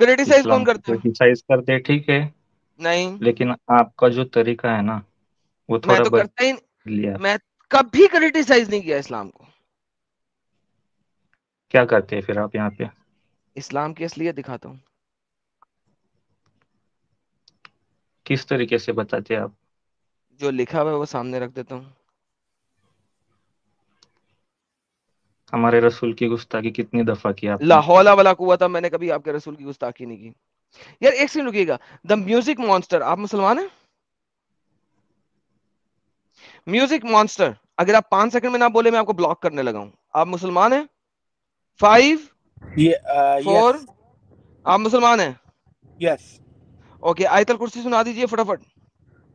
Criticise اسلام کون کو کرتا ہے؟ کرٹیسائز کرتے ٹھیک ہے، نہیں، لیکن آپ کا جو طریقہ ہے نا وہ میں تھوڑا تو کرتا ہی، بدل لیا. میں کبھی کریٹیسائز نہیں کیا اسلام کو. کیا کرتے ہیں پھر آپ یہاں پہ؟ اسلام کی اصلیت دکھاتا ہوں. کس طریقے سے بتاتے ہیں آپ؟ جو لکھا ہوا ہے وہ سامنے رکھ دیتا ہوں. ہمارے رسول کی گستاخی کتنی دفعہ کی آپ لا نے؟ حول ولا قوت، میں نے کبھی آپ کے رسول کی گستاخی نہیں کی. یار ایک سیکنڈ رکیے گا. دا میوزک مانسٹر، آپ مسلمان ہیں؟ میوزک مانسٹر، اگر آپ 5 سیکنڈ میں نہ بولے میں آپ کو بلاک کرنے لگا ہوں. آپ مسلمان ہیں؟ 5 4، Yes. آپ مسلمان ہیں؟ Yes. اوکے، آیت الکرسی سنا دیجئے فٹافٹ.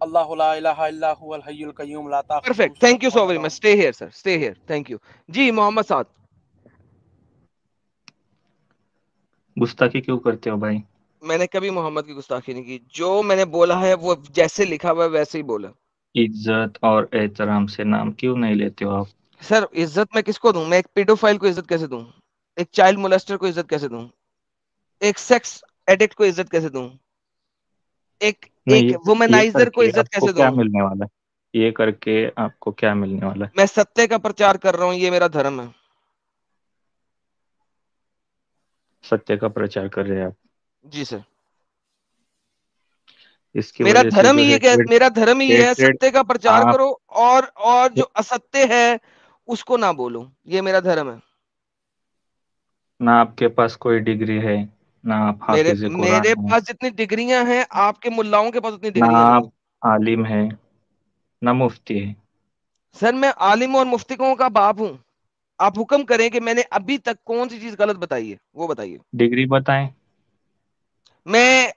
اللہ لا الہ الا هو الحی القیوم لا تاخذہ پرفیکٹ، تھینک سنۃ یو سو ولا ویری مچ. نوم. Stay here sir, stay here, thank you. جی محمد سعد. گستاخی کیوں کرتے ہو بھائی؟ میں نے کبھی محمد کی گستاخی نہیں کی. جو میں نے بولا ہے وہ جیسے لکھا ہوا ہے ویسے ہی بولا. عزت اور احترام سے نام کیوں نہیں لیتے ہو آپ؟ سر عزت میں کس کو دوں؟ میں ایک پیڈوفائل کو عزت کیسے دوں؟ ایک چائلڈ مولسٹر کو عزت کیسے دوں؟ ایک سیکس ایڈکٹ کو عزت کیسے دوں؟ ایک نہیں، ایک یہ کر وومنائزر کو کے عزت آپ کو کیسے کیا دوں؟ ملنے والا ہے؟ یہ کر کے آپ کو کیا ملنے والا ہے؟ میں ستیہ کا پرچار کر رہا ہوں، یہ میرا دھرم ہے. ستیہ کا پرچار کر رہے ہیں آپ. جی سر، اس کی میرا وجہ سے دھرم جو ہی یہ ہیٹریڈ میرا دھرم ہی ہے ہیٹریڈ ستیہ کا پرچار آپ کرو، اور جو استے ہے اس کو نہ بولو. یہ میرا دھرم ہے. نہ آپ کے پاس کوئی ڈگری ہے، نہ آپ میرے حافظ قرآن میرے ہیں، پاس جتنی ڈگریاں ہیں آپ کے ملاؤں کے پاس اتنی نہ ڈگریاں نہیں آپ ہیں. عالم ہیں، نہ مفتی ہے. سر میں عالم اور مفتقوں کا باپ ہوں. آپ حکم کریں کہ میں نے ابھی تک کون سی چیز غلط بتائی ہے وہ بتائیے. ڈگری بتائیں. میں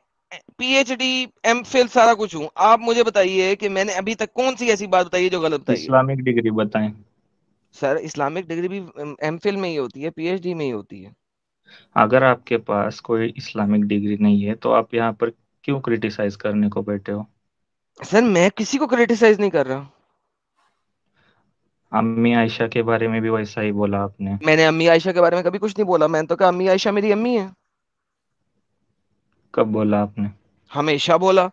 P H D M phil سارا کچھ ہوں. آپ مجھے بتائیے کہ میں نے ابھی تک کون سی ایسی بات بتائی ہے جو غلط بتائی ہے. اسلامک ڈگری بتائیں. سر اسلامک ڈگری بھی ایم فل میں ہی ہوتی ہے، پی ایچ ڈی میں ہی ہوتی ہے. اگر آپ کے پاس کوئی اسلامک ڈگری نہیں ہے تو آپ یہاں پر کیوں کرٹیسائز کرنے کو بیٹھے ہو؟ سر میں کسی کو کریٹیسائز نہیں کر رہا. امی عائشہ کے بارے میں بھی ویسا ہی بولا آپ نے. میں نے امی عائشہ کے بارے میں کبھی کچھ نہیں بولا. میں نے تو کہا امی عائشہ میری امی ہے. کب بولا آپ نے؟ ہمیشہ بولا.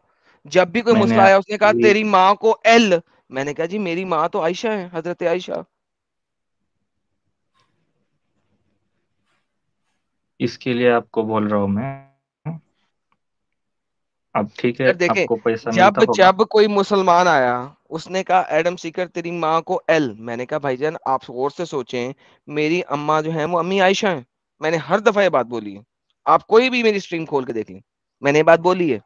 جب بھی کوئی میں نے مسئلہ آیا اس نے کہا ابھی تیری ماں کو ایل. میں نے کہا جی میری ماں تو عائشہ ہے، حضرت عائشہ. اس کے لیے آپ کو بول رہا ہوں میں. اب ٹھیک ہے، سر آپ دیکھیں، کو پیسہ ملتا جب ہوگا. جب کوئی مسلمان آیا اس نے کہا ایڈم سیکر تیری ماں کو ایل. میں نے کہا بھائی جان آپ غور سے سوچیں، میری اما جو ہیں وہ امی عائشہ ہیں. میں نے ہر دفعہ یہ بات بولی ہے. آپ کوئی بھی میری اسٹریم کھول کے دیکھ لیں، میں نے یہ بات بولی ہے.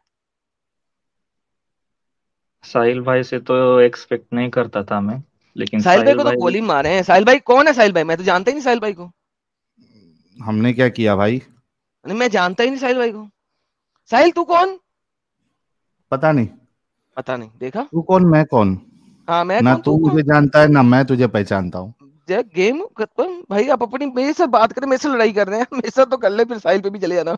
ساحل بھائی سے تو ایکسپیکٹ نہیں کرتا تھا میں، لیکن ساحل بھائی ساحل کو تو بھائی گولی مارے ہیں. ساحل بھائی کون ہے؟ ساحل بھائی میں تو جانتا ہی نہیں ساحل بھائی کو. ہم نے کیا کیا بھائی؟ میں جانتا ہی نہیں ساحل بھائی کو. ساحل تو کون؟ پتا نہیں. پتا نہیں. دیکھا؟ تو کون میں کون؟ ہاں میں نہ کون تو کون. مجھے جانتا ہے نہ میں تجھے پہچانتا ہوں. گیم بھائی آپ اپنی میرے سے بات کریں، میرے سے لڑائی کر رہے ہیں. میرے سے تو کر لیں، پھر ساحل پہ بھی چلے جانا.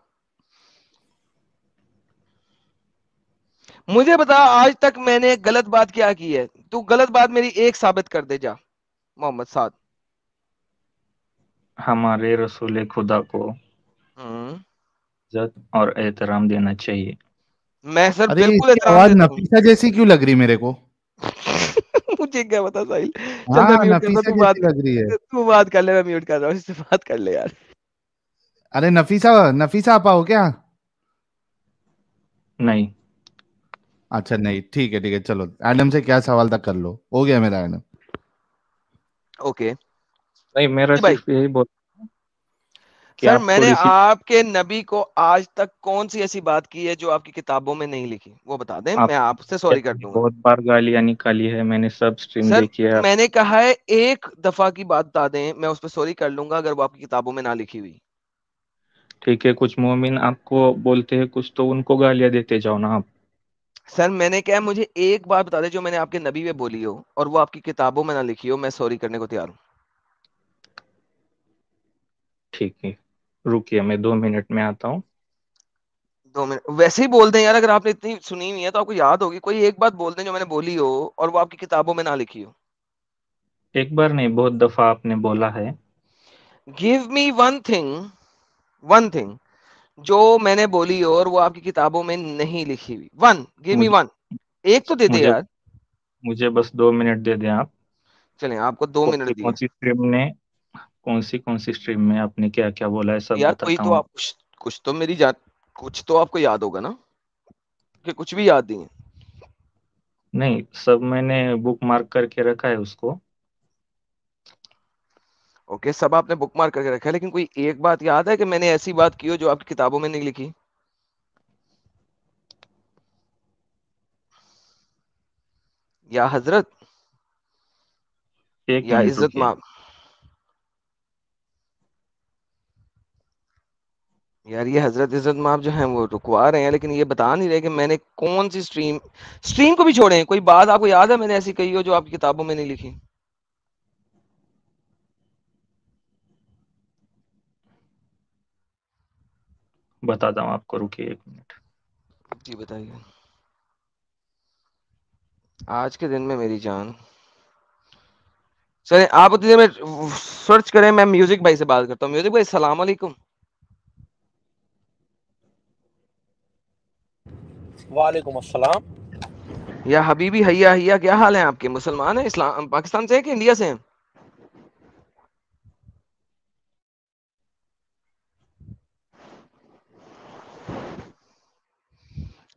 مجھے بتا آج تک میں نے غلط بات کیا کی ہے؟ تو غلط بات میری ایک ثابت کر دے جا محمد سعد. ہمارے رسول خدا کو عزت اور احترام دینا چاہیے. میں سر ارے اس بالکل کی احترام آواز دیتا ہوں. نفیسہ جیسی کیوں لگ رہی میرے کو؟ مجھے کیا بتا ساحل. چل میں ہاں میوٹ کرتا نفیسہ جیسی لگ رہی ہے. تو بات کر لے. میں میوٹ کر رہا ہوں، اس سے بات کر لے یار. ارے نفیسہ نفیسہ آپا ہو کیا؟ نہیں. اچھا نہیں، ٹھیک ہے چلو. ایڈم سے کیا سوال تک کر لو، ہو گیا میرا ایڈم. اوکے نہیں، میرا بھائی. صرف یہی بول کہ سر آپ میں نے تھوڑی سی. آپ کے نبی کو آج تک کون سی ایسی بات کی ہے جو آپ کی کتابوں میں نہیں لکھی؟ وہ بتا دیں، میں آپ سے سوری کر دوں گا. بہت بار گالیاں نکالی ہے میں نے، سب سٹریم سر دیکھی ہے. میں نے کہا ہے ایک دفعہ کی بات بتا دیں، میں اس پہ سوری کر لوں گا اگر وہ آپ کی کتابوں میں نہ لکھی ہوئی. ٹھیک ہے، کچھ مومن آپ کو بولتے ہیں کچھ تو ان کو گالیاں دیتے جاؤ نا آپ. سر میں نے کہا مجھے ایک بات بتا دیں جو میں نے آپ کے نبی پہ بولی ہو اور وہ آپ کی کتابوں میں نہ لکھی ہو، میں سوری کرنے کو تیار ہوں. ٹھیک ہے، رکیے میں 2 منٹ میں آتا ہوں. 2 منٹ ویسے ہی بول دیں یار. اگر آپ نے اتنی سنی ہوئی ہے تو آپ کو یاد ہوگی. کوئی ایک بات بول دیں جو میں نے بولی ہو اور وہ آپ کی کتابوں میں نہ لکھی ہو. ایک بار نہیں، بہت دفعہ آپ نے بولا ہے. گیو می ون تھنگ جو میں نے بولی اور وہ آپ کی کتابوں میں نہیں لکھی ہوئی. ون, گیو می ون. ایک تو دے دے مجھے یار. مجھے بس 2 منٹ دے دیں آپ. چلیں آپ کو 2 منٹ دیے. کون سی اسٹریم میں آپ نے کیا کیا بولا ہے سب یار کوئی بتاتا تو ہوں. آپ کچھ تو میری جان کچھ تو آپ کو یاد ہوگا نا, کہ کچھ بھی یاد نہیں ہے. نہیں, سب میں نے بک مارک کر کے رکھا ہے اس کو. اوکے, سب آپ نے بک مارک کر کے رکھا ہے, لیکن کوئی ایک بات یاد ہے کہ میں نے ایسی بات کی ہو جو آپ کی کتابوں میں نہیں لکھی؟ یا حضرت, ایک یا منٹ عزت رکیے. ماں. یار یہ حضرت عزت ماں جو ہیں وہ رکوا رہے ہیں, لیکن یہ بتا نہیں رہے کہ میں نے کون سی اسٹریم کو بھی چھوڑے. کوئی بات آپ کو یاد ہے میں نے ایسی کہی ہو جو آپ کی کتابوں میں نہیں لکھی؟ بتاتا ہوں آپ کو, رکیے 1 منٹ. جی بتائیے. آج کے دن میں میری جان چلیں آپ اتنی دیر میں سرچ کریں, میں میوزک بھائی سے بات کرتا ہوں. میوزک بھائی السلام علیکم. وعلیکم السلام. یا حبیبی حیا حیا, کیا حال ہے آپ کے؟ مسلمان ہیں, اسلام پاکستان سے ہیں کہ انڈیا سے ہیں؟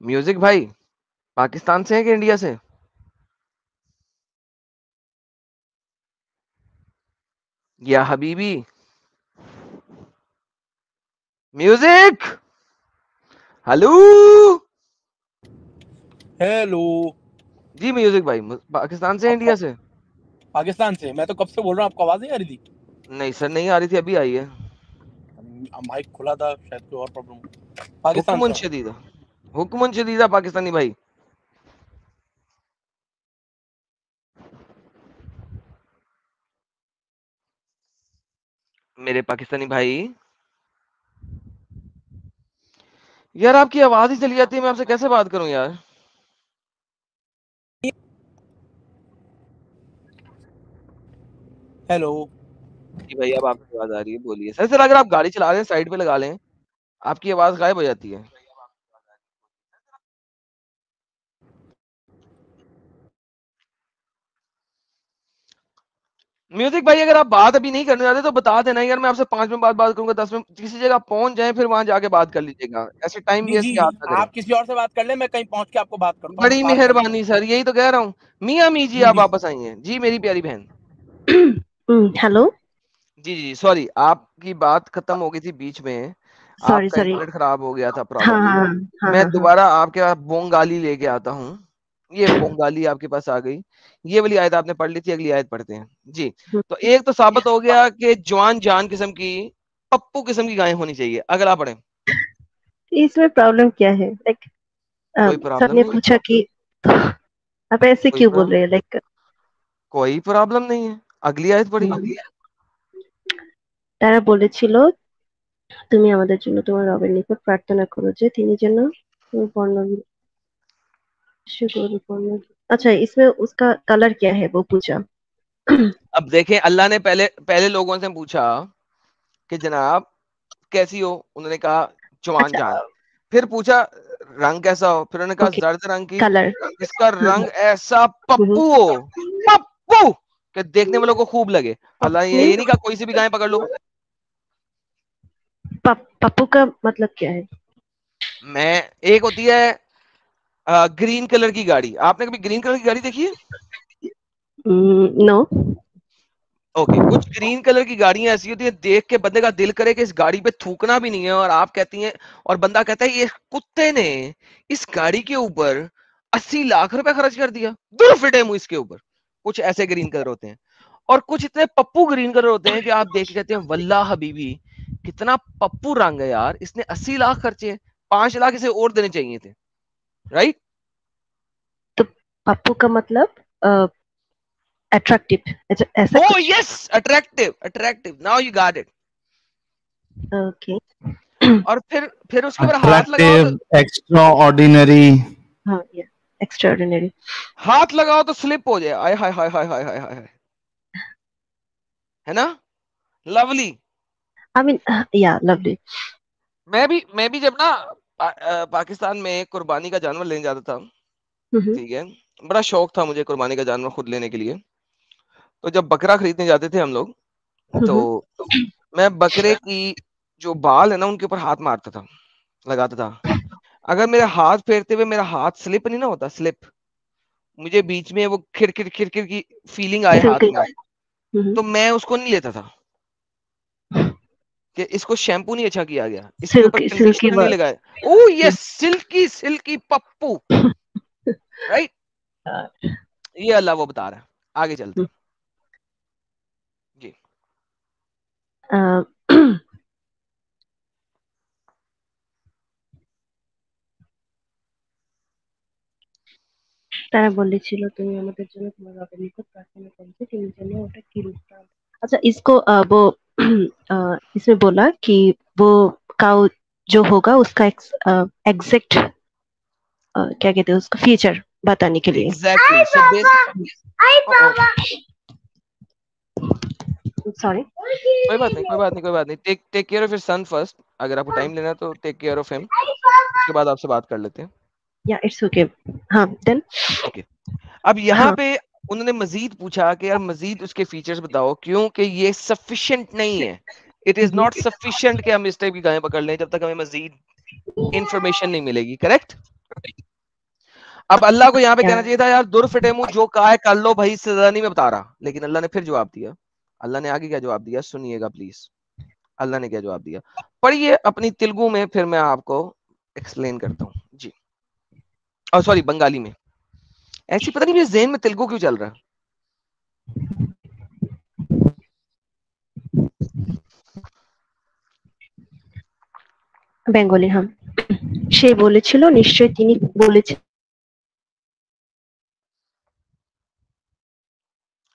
میوزک بھائی پاکستان سے ہیں کہ انڈیا سے؟ یا حبیبی میوزک, ہلو. ہیلو. جی میوزک بھائی پاکستان سے انڈیا سے؟ پاکستان سے. میں تو کب سے بول رہا ہوں, آپ کو آواز نہیں آ رہی تھی؟ نہیں سر نہیں آ رہی تھی, ابھی آئی ہے. مائک کھلا تھا, شاید کوئی اور پرابلم. پاکستان حکمن سے. شدیدہ, حکمن شدیدہ پاکستانی بھائی. میرے پاکستانی بھائی, یار آپ کی آواز ہی چلی جاتی ہے, میں آپ سے کیسے بات کروں یار. ہیلو. جی بھائی اب آپ کی آواز آ رہی ہے, بولیے. سر سر اگر آپ گاڑی چلا رہے ہیں سائڈ پہ لگا لیں, آپ کی آواز غائب ہو جاتی ہے. میوزک بھائی اگر آپ بات ابھی نہیں کرنے جاتے تو بتا دینا یار, میں آپ سے 5 منٹ بعد بات کروں گا, 10 منٹ کسی جگہ پہنچ جائیں پھر وہاں جا کے بات کر لیجیے گا. ایسے ٹائم جی ویسٹ جی کی عادت نہ کریں. آپ کسی اور سے بات کر لیں, میں کہیں پہنچ کے آپ کو بات کرتا ہوں, بڑی بات کر لیتا مہربانی ہوں. سر, یہی تو کہہ رہا ہوں. میاں می جی جی آپ جی. واپس آئی ہیں. جی میری پیاری بہن. ہیلو. جی جی سوری, آپ کی بات ختم ہو گئی تھی بیچ میں, آپ سوری کا سوری. انٹرنیٹ خراب ہو گیا تھا ہاں پرابیبلی. ہاں ہاں میں ہاں ہاں. دوبارہ آپ کے پاس بونگالی لے کے آتا ہوں. یہ بونگالی آپ کے پاس آ گئی. یہ والی آیت آپ نے پڑھ لی تھی, اگلی آیت پڑھتے ہیں. جی تو ایک تو ثابت ہو گیا کہ جوان جان قسم کی پپو قسم کی گائیں ہونی چاہیے. اگلا پڑھیں. اس میں پرابلم کیا ہے؟ لائک کوئی سب پرابلم نے نہیں ہے, پوچھا کہ آپ ایسے کوئی کیوں بول پرابلم رہے ہیں؟ لائک کوئی پرابلم نہیں ہے. اگلی آیت پڑھیے. তারা বলেছিল তুমি আমাদের জন্য তোমার রবের নিকট প্রার্থনা করো যে তিনি যেন তোমার اچھا اس میں اس کا کلر کیا ہے وہ پوچھا. اب دیکھیں, اللہ نے پہلے لوگوں سے پوچھا کہ جناب کیسی ہو, انہوں نے کہا جوان اچھا جان. پھر پوچھا رنگ کیسا ہو, پھر انہوں نے کہا اوکے زرد رنگ کی, کلر. جس کا رنگ ایسا پپو ہو, پپو کہ دیکھنے والوں کو خوب لگے. اللہ نے یہ نہیں کہا کوئی سی بھی گائیں پکڑ لو. پپو کا مطلب کیا ہے؟ میں ایک ہوتی ہے گرین کلر کی گاڑی. آپ نے کبھی گرین کلر کی گاڑی دیکھی ہے؟ نو. اوکے, کچھ گرین کلر کی گاڑیاں ایسی ہوتی ہیں دیکھ کے بندے کا دل کرے کہ اس گاڑی پہ تھوکنا بھی نہیں ہے, اور آپ کہتی ہیں, اور بندہ کہتا ہے یہ کتے نے اس گاڑی کے اوپر 80 لاکھ روپے خرچ کر دیا, 2 فٹے منہ اس کے اوپر. کچھ ایسے گرین کلر ہوتے ہیں, اور کچھ اتنے پپو گرین کلر ہوتے ہیں کہ آپ دیکھ کے کہتے ہیں واللہ حبیبی کتنا پپو رنگ ہے یار, اس نے 80 لاکھ خرچے, 5 لاکھ اسے اور دینے چاہیے تھے. رائٹ. تو پپو کا مطلب اٹریکٹیو ایسا Oh کچھ. yes, attractive. Now you got it. Okay. اور پھر اس کے اوپر ہاتھ لگاؤ اٹریکٹیو, تو ایکسٹرا آرڈینری. ہاں ایکسٹرا آرڈینری. ہاتھ لگاؤ تو سلپ ہو جائے. آئے ہائے ہائے ہائے ہائے ہائے ہائے, ہے نا, lovely. I mean, yeah, lovely. میں بھی جب نا پاکستان میں قربانی کا جانور لینے جاتا تھا, ٹھیک ہے, بڑا شوق تھا مجھے قربانی کا جانور خود لینے کے لیے. تو جب بکرا خریدنے جاتے تھے ہم لوگ, تو میں بکرے کی جو بال ہے نا ان کے اوپر ہاتھ مارتا تھا, لگاتا تھا. اگر میرا ہاتھ پھیرتے ہوئے میرا ہاتھ سلپ نہیں نہ ہوتا, سلپ, مجھے بیچ میں وہ کھر کھر کھر کھر کی فیلنگ آئے ہاتھ میں, تو میں اس کو نہیں لیتا تھا کہ اس کو شیمپو نہیں اچھا کیا گیا, اس کے اوپر کنڈیشنر نہیں لگایا. او یہ سلکی سلکی پپو, رائٹ, یہ اللہ وہ بتا رہا ہے. آگے چلتے ہیں جی. তারা বলেছিল তুমি আমাদের জন্য তোমার রবের নিকট প্রার্থনা করবে, তিনি যেন ওটা কি রূপটা. अच्छा इसको वो इसमें बोला कि वो काउ जो होगा उसका एग्जैक्ट क्या कहते हैं उसका फीचर बताने के लिए. Exactly. So basically, सॉरी, कोई बात नहीं. Take care of your son first. अगर आपको टाइम लेना है तो टेक केयर ऑफ हिम, उसके बाद आपसे बात कर लेते हैं. या इट्स ओके. हाँ देन ओके. अब यहाँ पे उन्होंने मजीद पूछा कि यार मजीद उसके फीचर्स बताओ, क्योंकि ये सफिशिएंट नहीं है. इट इज नॉट सफिशिएंट कि हम इस टाइप की गायें पकड़ लें जब तक हमें मजीद इंफॉर्मेशन नहीं मिलेगी. करेक्ट. अब अल्लाह को यहाँ पे कहना चाहिए था यार दुर फिटे मुंह जो कहा है कर लो भाई, सजा नहीं मैं बता रहा. लेकिन अल्लाह ने फिर जवाब दिया. अल्लाह ने आगे क्या जवाब दिया सुनिएगा प्लीज. अल्लाह ने क्या जवाब दिया पढ़िए अपनी तेलुगु में, फिर मैं आपको एक्सप्लेन करता हूँ जी. और सॉरी बंगाली में. ऐसी पता नहीं मेरे ज़हन में तेलुगु क्यों चल रहा है. বেঙ্গলি. হ্যাঁ সে বলেছিল নিশ্চয়ই তিনি বলেছেন.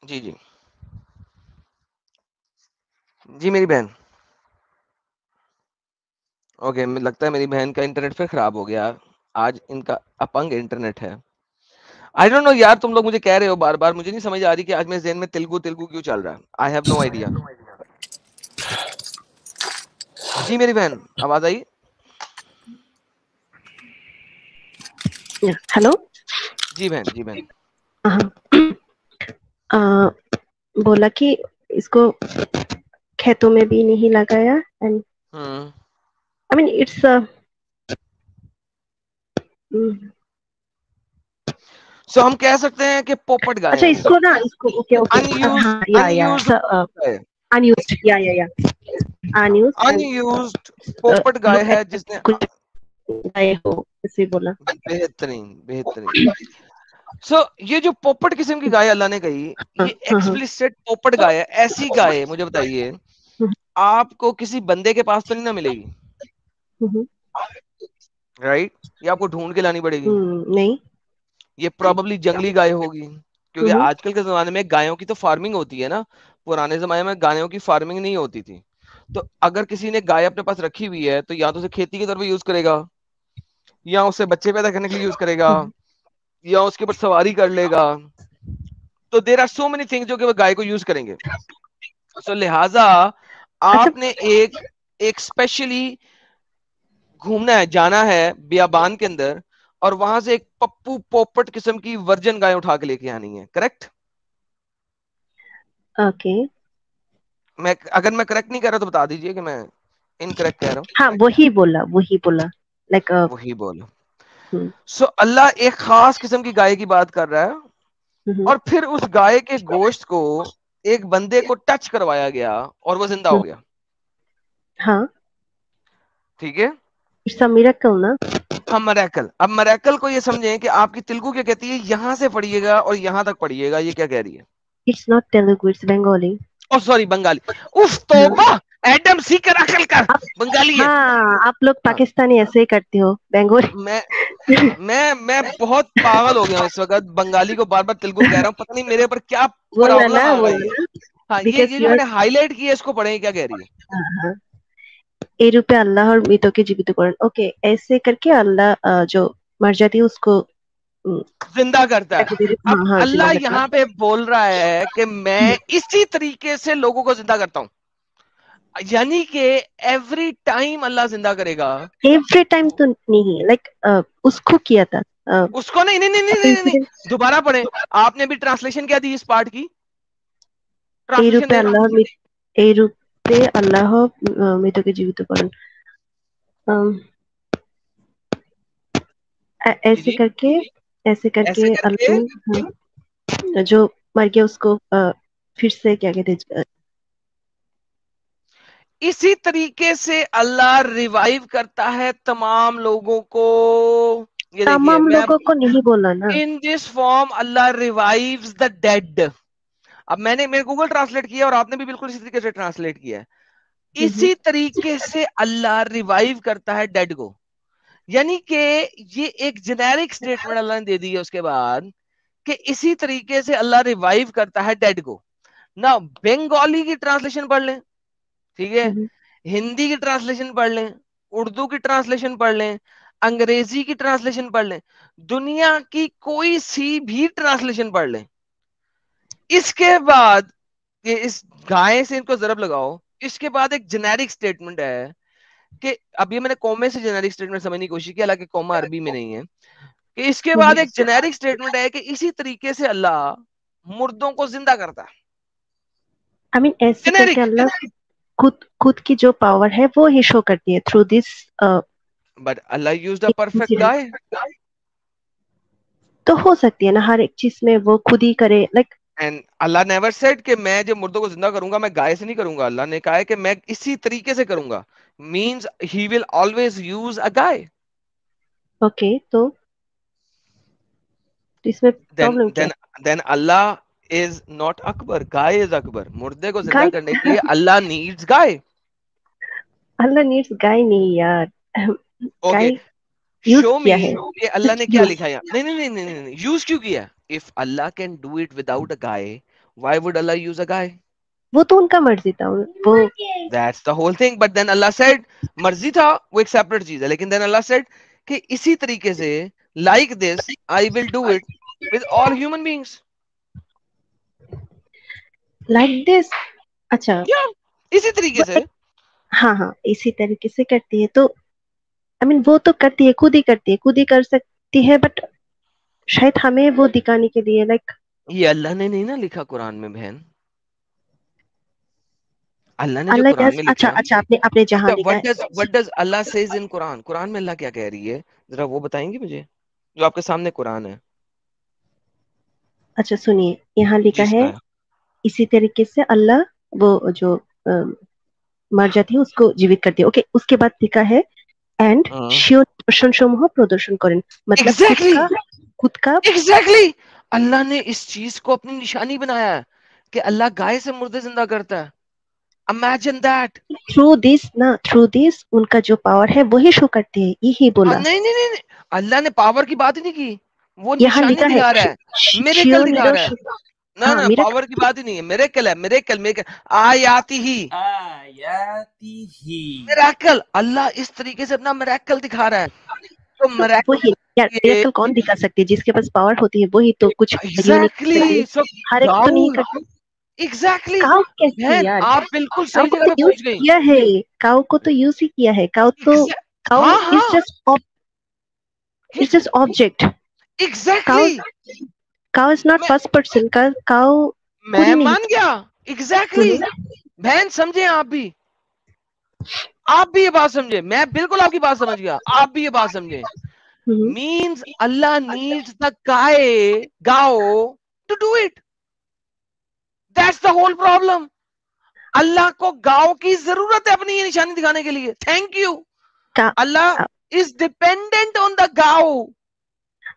जी जी जी मेरी बहन. ओके, लगता है मेरी बहन का इंटरनेट फिर खराब हो गया. आज इनका अपंग इंटरनेट है. आई डोंट नो यार, तुम लोग मुझे कह रहे हो बार बार, मुझे नहीं समझ आ रही कि आज मेरे ज़हन में तेलुगु तेलुगु क्यों चल रहा है. I have no idea. जी मेरी बहन आवाज आई. हेलो. जी बहन, जी बहन. बोला कि इसको खेतों में भी नहीं लगाया and I mean it's so हम कह सकते हैं कि पोपट गाय. अच्छा इसको ना इसको ओके ओके अनयूज्ड या अनयूज्ड पोपट गाय है जिसने गाय हो इसे बोला. बेहतरीन. सो ये जो पोपट किस्म की गाय अल्लाह ने कही, ये एक्सप्लिसिट पोपट गाय है. ऐसी गाय मुझे बताइए आपको किसी बंदे के पास तो नहीं ना मिलेगी, राइट? ये आपको ढूंढ के लानी पड़ेगी. नहीं, ये प्रोबेबली जंगली गाय होगी, क्योंकि आजकल के जमाने में गायों की तो फार्मिंग होती है ना. पुराने जमाने में गायों की फार्मिंग नहीं होती थी. तो अगर किसी ने गाय अपने पास रखी हुई है तो या तो उसे खेती की तरफ यूज करेगा, या उसे बच्चे पैदा करने के लिए यूज करेगा, या उसके ऊपर सवारी कर लेगा. तो there are so many things जो कि वो गाय को यूज करेंगे. सो लिहाजा आपने एक स्पेशली घूमना है, जाना है बियाबान के अंदर, और वहां से एक पप्पू पोपट किस्म की वर्जन गाय उठा के लेके आनी है. करेक्ट? ओके. अगर मैं करेक्ट नहीं कह रहा तो बता दीजिए कि मैं इनकरेक्ट कह रहा हूँ. हाँ वही बोला लाइक वही बोला. सो अल्लाह एक खास किस्म की गाय की बात कर रहा है, और फिर उस गाय के गोश्त को एक बंदे को टच करवाया गया और वो जिंदा हो गया. हाँ ठीक है. इट्स अ मिरेकल ना. हाँ मरेकल. अब मरेकल को ये समझें कि आपकी तेलुगु क्या कहती है, यहां से पढ़िएगा और यहां तक पढ़िएगा. ये क्या कह रही है? It's not Telugu, it's Bengali. Oh sorry Bengali. उफ तौबा, एडम सीकर अकल कर. बंगाली है. हाँ आप लोग पाकिस्तानी ऐसे ही करते हो. बंगाली मैं बहुत पागल हो गया हूँ इस वक्त. बंगाली को बार बार तेलुगु कह रहा हूँ, पता नहीं मेरे ऊपर क्या प्रॉब्लम आ गई है. हाँ ये जो मैंने हाईलाइट किया इसको पढ़ें, क्या कह रही है? ए रूपे अल्लाह और मृतों के जीवित करण. ओके ऐसे करके अल्लाह जो मर जाती है उसको जिंदा करता है. अब अल्लाह यहाँ पे बोल रहा है कि मैं इसी तरीके से लोगों को जिंदा करता हूँ. यानी कि एवरी टाइम अल्लाह जिंदा करेगा। एवरी टाइम तो नहीं, लाइक उसको किया था उसको नहीं नहीं नहीं नहीं नहीं, नहीं। इंसिडेंट। दोबारा पढ़े। आपने भी ट्रांसलेशन क्या दी इस पार्ट की? এই ट्रांसलेशन রূপে दे। আল্লাহ এই রূপে আল্লাহ মৃতকে জীবিত করেন, अम, जी जी। ऐसे करके ऐसे करके अल्लाह जो मर गया उसको फिर से क्या कहते हैं, इसी तरीके से अल्लाह रिवाइव करता है तमाम लोगों को। ये देखिए तमाम मैं लोगों को नहीं बोला ना। In this form Allah revives the dead. अब मैंने गूगल ट्रांसलेट किया और आपने भी बिल्कुल इसी तरीके से ट्रांसलेट किया है। इसी तरीके से अल्लाह रिवाइव करता है डेड को। यानी कि ये एक जेनेरिक स्टेटमेंट अल्लाह ने दे दी है उसके बाद कि इसी तरीके से अल्लाह रिवाइव करता है डेड को। ना बंगाली की ट्रांसलेशन पढ़ लें, ठीक है, हिंदी की ट्रांसलेशन पढ़ लें, उर्दू की ट्रांसलेशन पढ़ लें, अंग्रेजी की ट्रांसलेशन पढ़ लें, दुनिया की कोई सी भी ट्रांसलेशन पढ़ लें, इसके बाद ये इस गाय से इनको जरब लगाओ, इसके बाद एक जेनेरिक स्टेटमेंट है कि अब ये मैंने कॉमे से जेनेरिक स्टेटमेंट समझने की कोशिश की, हालांकि कॉमा अरबी में नहीं है, कि इसके बाद एक जेनेरिक स्टेटमेंट है कि इसी तरीके से अल्लाह मुर्दों को जिंदा करता है। आई मीन ऐसे करके जेनेरिक। अल्लाह खुद की जो पावर है वो ही शो करती है through this but Allah use the perfect guy. तो हो सकती है ना हर एक चीज में वो खुद ही करे, like and Allah never said कि मैं जब मुर्दों को जिंदा करूंगा मैं गाय से नहीं करूंगा। अल्लाह ने कहा है कि मैं इसी तरीके से करूंगा, means he will always use a गाय। ओके, तो इसमें देन प्रॉब्लम क्या then then Allah is not Akbar, गाय इज अकबर। मुर्दे को है? जिंदा गाय, करने के लिए अल्लाह नीड्स गाय। अल्लाह नीड्स गाय नहीं यार, ओके, गाय यूज शो मी किया है, कि अल्लाह ने जस्ट क्या यूज। लिखा है यहाँ। नहीं नहीं नहीं नहीं नहीं, यूज क्यों किया? If Allah can do it without a गाय, why would Allah use a गाय? वो तो उनका मर्जी था, वो that's the whole thing. But then Allah said, मर्जी था वो एक सेपरेट चीज है, लेकिन देन अल्लाह सेड कि इसी तरीके से like this I will do it with all human beings. Like this. अच्छा, या इसी तरीके से। हाँ हाँ इसी तरीके से करती है, तो आई मीन वो तो करती है, खुद ही करती है, खुद ही कर सकती है, बट शायद हमें वो दिखाने के लिए, लाइक ये अल्लाह ने नहीं ना लिखा कुरान में बहन। अल्लाह ने जो अल्लाह कुरान में अच्छा लिखा, अच्छा आपने जहाँ अच्छा लिखा है। What does Allah says in Quran? Quran में अल्लाह क्या कह रही है, जरा वो बताएंगे मुझे, जो आपके सामने कुरान है अच्छा सुनिए, यहाँ लिखा है जिसका। इसी तरीके से अल्लाह वो जो मर जाती है उसको जीवित करती है। ओके, उसके बाद लिखा है एंड শিওর দর্শন সমূহ প্রদর্শন করেন, मतलब एग्जैक्टली खुद का एग्जैक्टली अल्लाह ने इस चीज को अपनी निशानी बनाया है कि अल्लाह गाय से मुर्दे जिंदा करता है। Imagine that. थ्रू दिस उनका जो पावर है वही शो करती है, यही बोला। नहीं नहीं नहीं नहीं, अल्लाह ने पावर की बात ही नहीं की, वो यहाँ निशानी लिखा है दिखा रहा है, मिरेकल শিওর दिखा रहा है। নিদর্শন। ना हाँ ना मेरा पावर की बात ही नहीं है, मिरेकल है, मिरेकल मिरेकल आयाती ही आयातिही। मिरेकल। अल्लाह इस तरीके से अपना मिरेकल दिखा रहा है। तो वही यार, मिरेकल मिरेकल कौन दिखा सकती है? जिसके पास पावर होती है वही तो कुछ यूनिक करती है, एग्जैक्टली सो हर एक तो नहीं गाउल करता। एग्जैक्टली। काउ कैसे बहन यार? आप बिल्कुल काउ सही को जगह तो पे यूज पहुंच गई। किया है, काउ को तो यूज ही किया है। काउ हाँ इज हाँ just object. Cow exactly cow is not मैं फर्स्ट पर्सन का, काउ खुद मैं ही नहीं। मान गया एग्जैक्टली। बहन समझे आप भी ये बात समझे, मैं बिल्कुल आपकी बात समझ गया, आप भी ये बात समझे। मीन्स अल्लाह नीड्स द गाओ to do it. That's the whole problem. Allah को गाओ की जरूरत है अपनी ये निशानी दिखाने के लिए। Thank you. Allah is dependent on the गाओ।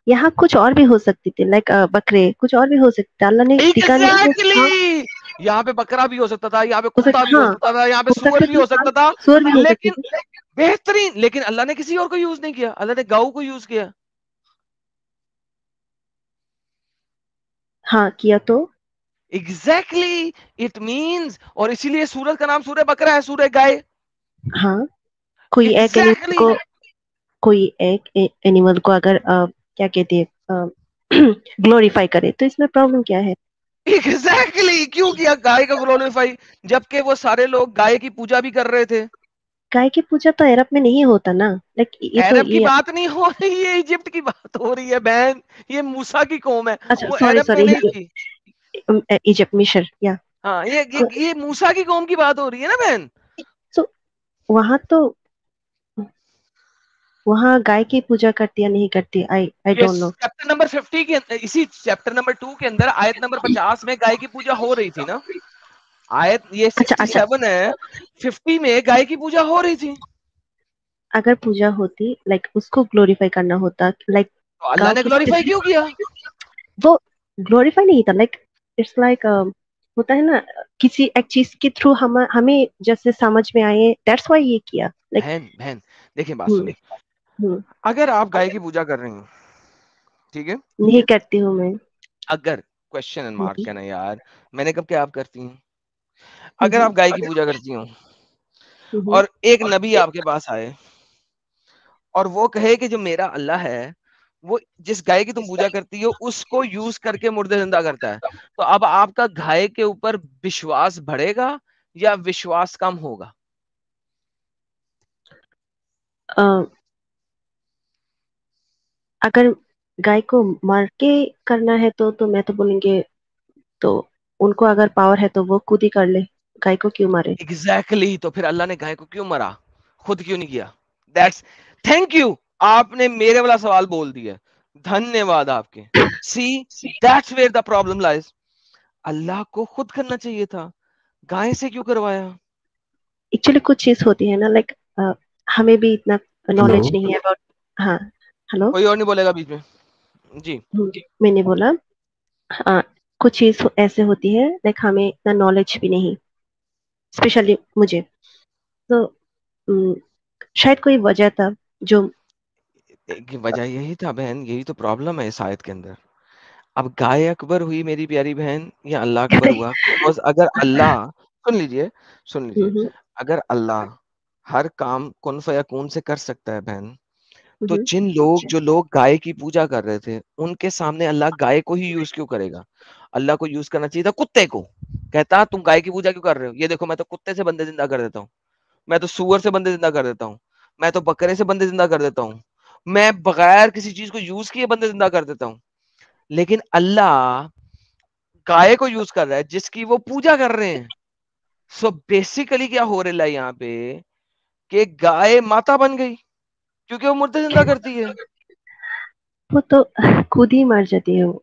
यहाँ कुछ और भी हो सकती थी, लाइक बकरे, कुछ और भी हो सकता था। अल्लाह ने दिखाने एग्जैक्टली यहाँ पे बकरा भी हो सकता था, यहाँ पे कुत्ता भी हो सकता था, यहाँ पे हो सूअर भी हो सकता था, सुअर भी हो सकती लेकिन थी। बेहतरीन, लेकिन अल्लाह ने किसी और को यूज नहीं किया, अल्लाह ने गाऊ को यूज किया। हाँ किया तो एग्जैक्टली इट मीन्स, और इसीलिए सूरज का नाम सूरह बकरा है, सूरह गाय। हाँ कोई एक एनिमल एग्जैक्टली को, कोई एक एनिमल को अगर क्या कहते हैं ग्लोरीफाई करे तो इसमें प्रॉब्लम क्या है? ایگزیکٹلی کیوں کیا گائے کا گلوریفائی جبکہ وہ سارے لوگ گائے کی پوجا بھی کر رہے تھے. گائے کی پوجا تو عرب میں نہیں ہوتا نا. لائک یہ تو عرب کی یہ بات نہیں ہو رہی ہے, ایجپٹ کی بات ہو رہی ہے بہن. یہ موسیٰ کی قوم ہے, اچھا وہ سوری عرب میں نہیں سوری تھی. ایجپٹ مصر یا ہاں یہ موسیٰ کی قوم کی بات ہو رہی ہے نا بہن. تو وہاں گائے کی پوجا کرتی یا نہیں کرتی, I don't know. Chapter number 50 کے اسی چیپٹر نمبر 2 کے اندر آیت نمبر 50 میں گائے کی پوجا ہو رہی تھی نا. آیت یہ اچھا 67 ہے, 50 میں گائے کی پوجا ہو رہی تھی. اگر پوجا ہوتی لائک اس کو گلوریفائی کرنا ہوتا, لائک تو اللہ نے گلوریفائی کیوں کیا؟ وہ گلوریفائی نہیں تھا, لائک اٹس لائک ہوتا ہے نا کسی ایک چیز کے تھرو ہمیں جیسے سمجھ میں آئے, دیٹس وائی یہ کیا. بہن دیکھیں بات سنیں, اگر آپ گائے کی پوجا کر رہی ہیں, ٹھیک ہے, نہیں کرتی ہوں میں. اگر کوشچن اینڈ مارک ہے نا یار, میں نے کب کہ آپ کرتی ہیں. اگر آپ گائے کی پوجا کرتی ہوں اور ایک نبی آپ کے پاس آئے اور وہ کہے کہ جو میرا اللہ ہے وہ جس گائے کی تم پوجا کرتی ہو اس کو یوز کر کے مردے زندہ کرتا ہے, تو اب آپ کا گائے کے اوپر وشواس بڑھے گا یا وشواس کم ہوگا؟ اگر گائے کو مار کے کرنا ہے تو میں تو بولیں گے تو ان کو اگر پاور ہے تو وہ خود ہی کر لے, گائے کو کیوں مارے. ایگزیکٹلی تو پھر اللہ نے گائے کو کیوں مرا, خود کیوں نہیں کیا؟ دیٹس تھینک یو, آپ نے میرے والا سوال بول دیا, دھنیہ واد آپ کے. See that's where the problem lies. Allah کو خود کرنا چاہیے تھا, گائے سے کیوں کروایا؟ ایکچولی کچھ چیز ہوتی ہے نا, لائک ہمیں بھی اتنا نالج نہیں ہے اباؤٹ. ہاں ہلو, کوئی اور نہیں بولے گا بیچ میں. جی میں نے بولا کچھ چیز ایسے ہوتی ہے لائک ہمیں اتنا نالج بھی نہیں, اسپیشلی مجھے تو شاید کوئی وجہ تھا جو وجہ یہی تھا بہن, یہی تو پرابلم ہے اس آیت کے اندر. اب گائے اکبر ہوئی میری پیاری بہن یا اللہ اکبر ہوا؟ بیکاز اگر اللہ, سن لیجئے, اگر اللہ ہر کام کن فیکون سے کر سکتا ہے بہن, تو جن لوگ گائے کی پوجا کر رہے تھے ان کے سامنے اللہ گائے کو ہی یوز کیوں کرے گا؟ اللہ کو یوز کرنا چاہیے تھا کتے کو. کہتا تم گائے کی پوجا کیوں کر رہے ہو, یہ دیکھو میں تو کتے سے بندے زندہ کر دیتا ہوں, میں تو سور سے بندے زندہ کر دیتا ہوں, میں تو بکرے سے بندے زندہ کر دیتا ہوں, میں بغیر کسی چیز کو یوز کیے بندے زندہ کر دیتا ہوں. لیکن اللہ گائے کو یوز کر رہا ہے جس کی وہ پوجا کر رہے ہیں. سو بیسیکلی کیا ہو رہا ہے یہاں پہ کہ گائے ماتا بن گئی کیونکہ وہ مردے زندہ کرتی ہے. وہ تو خود ہی مر جاتی ہے وہ.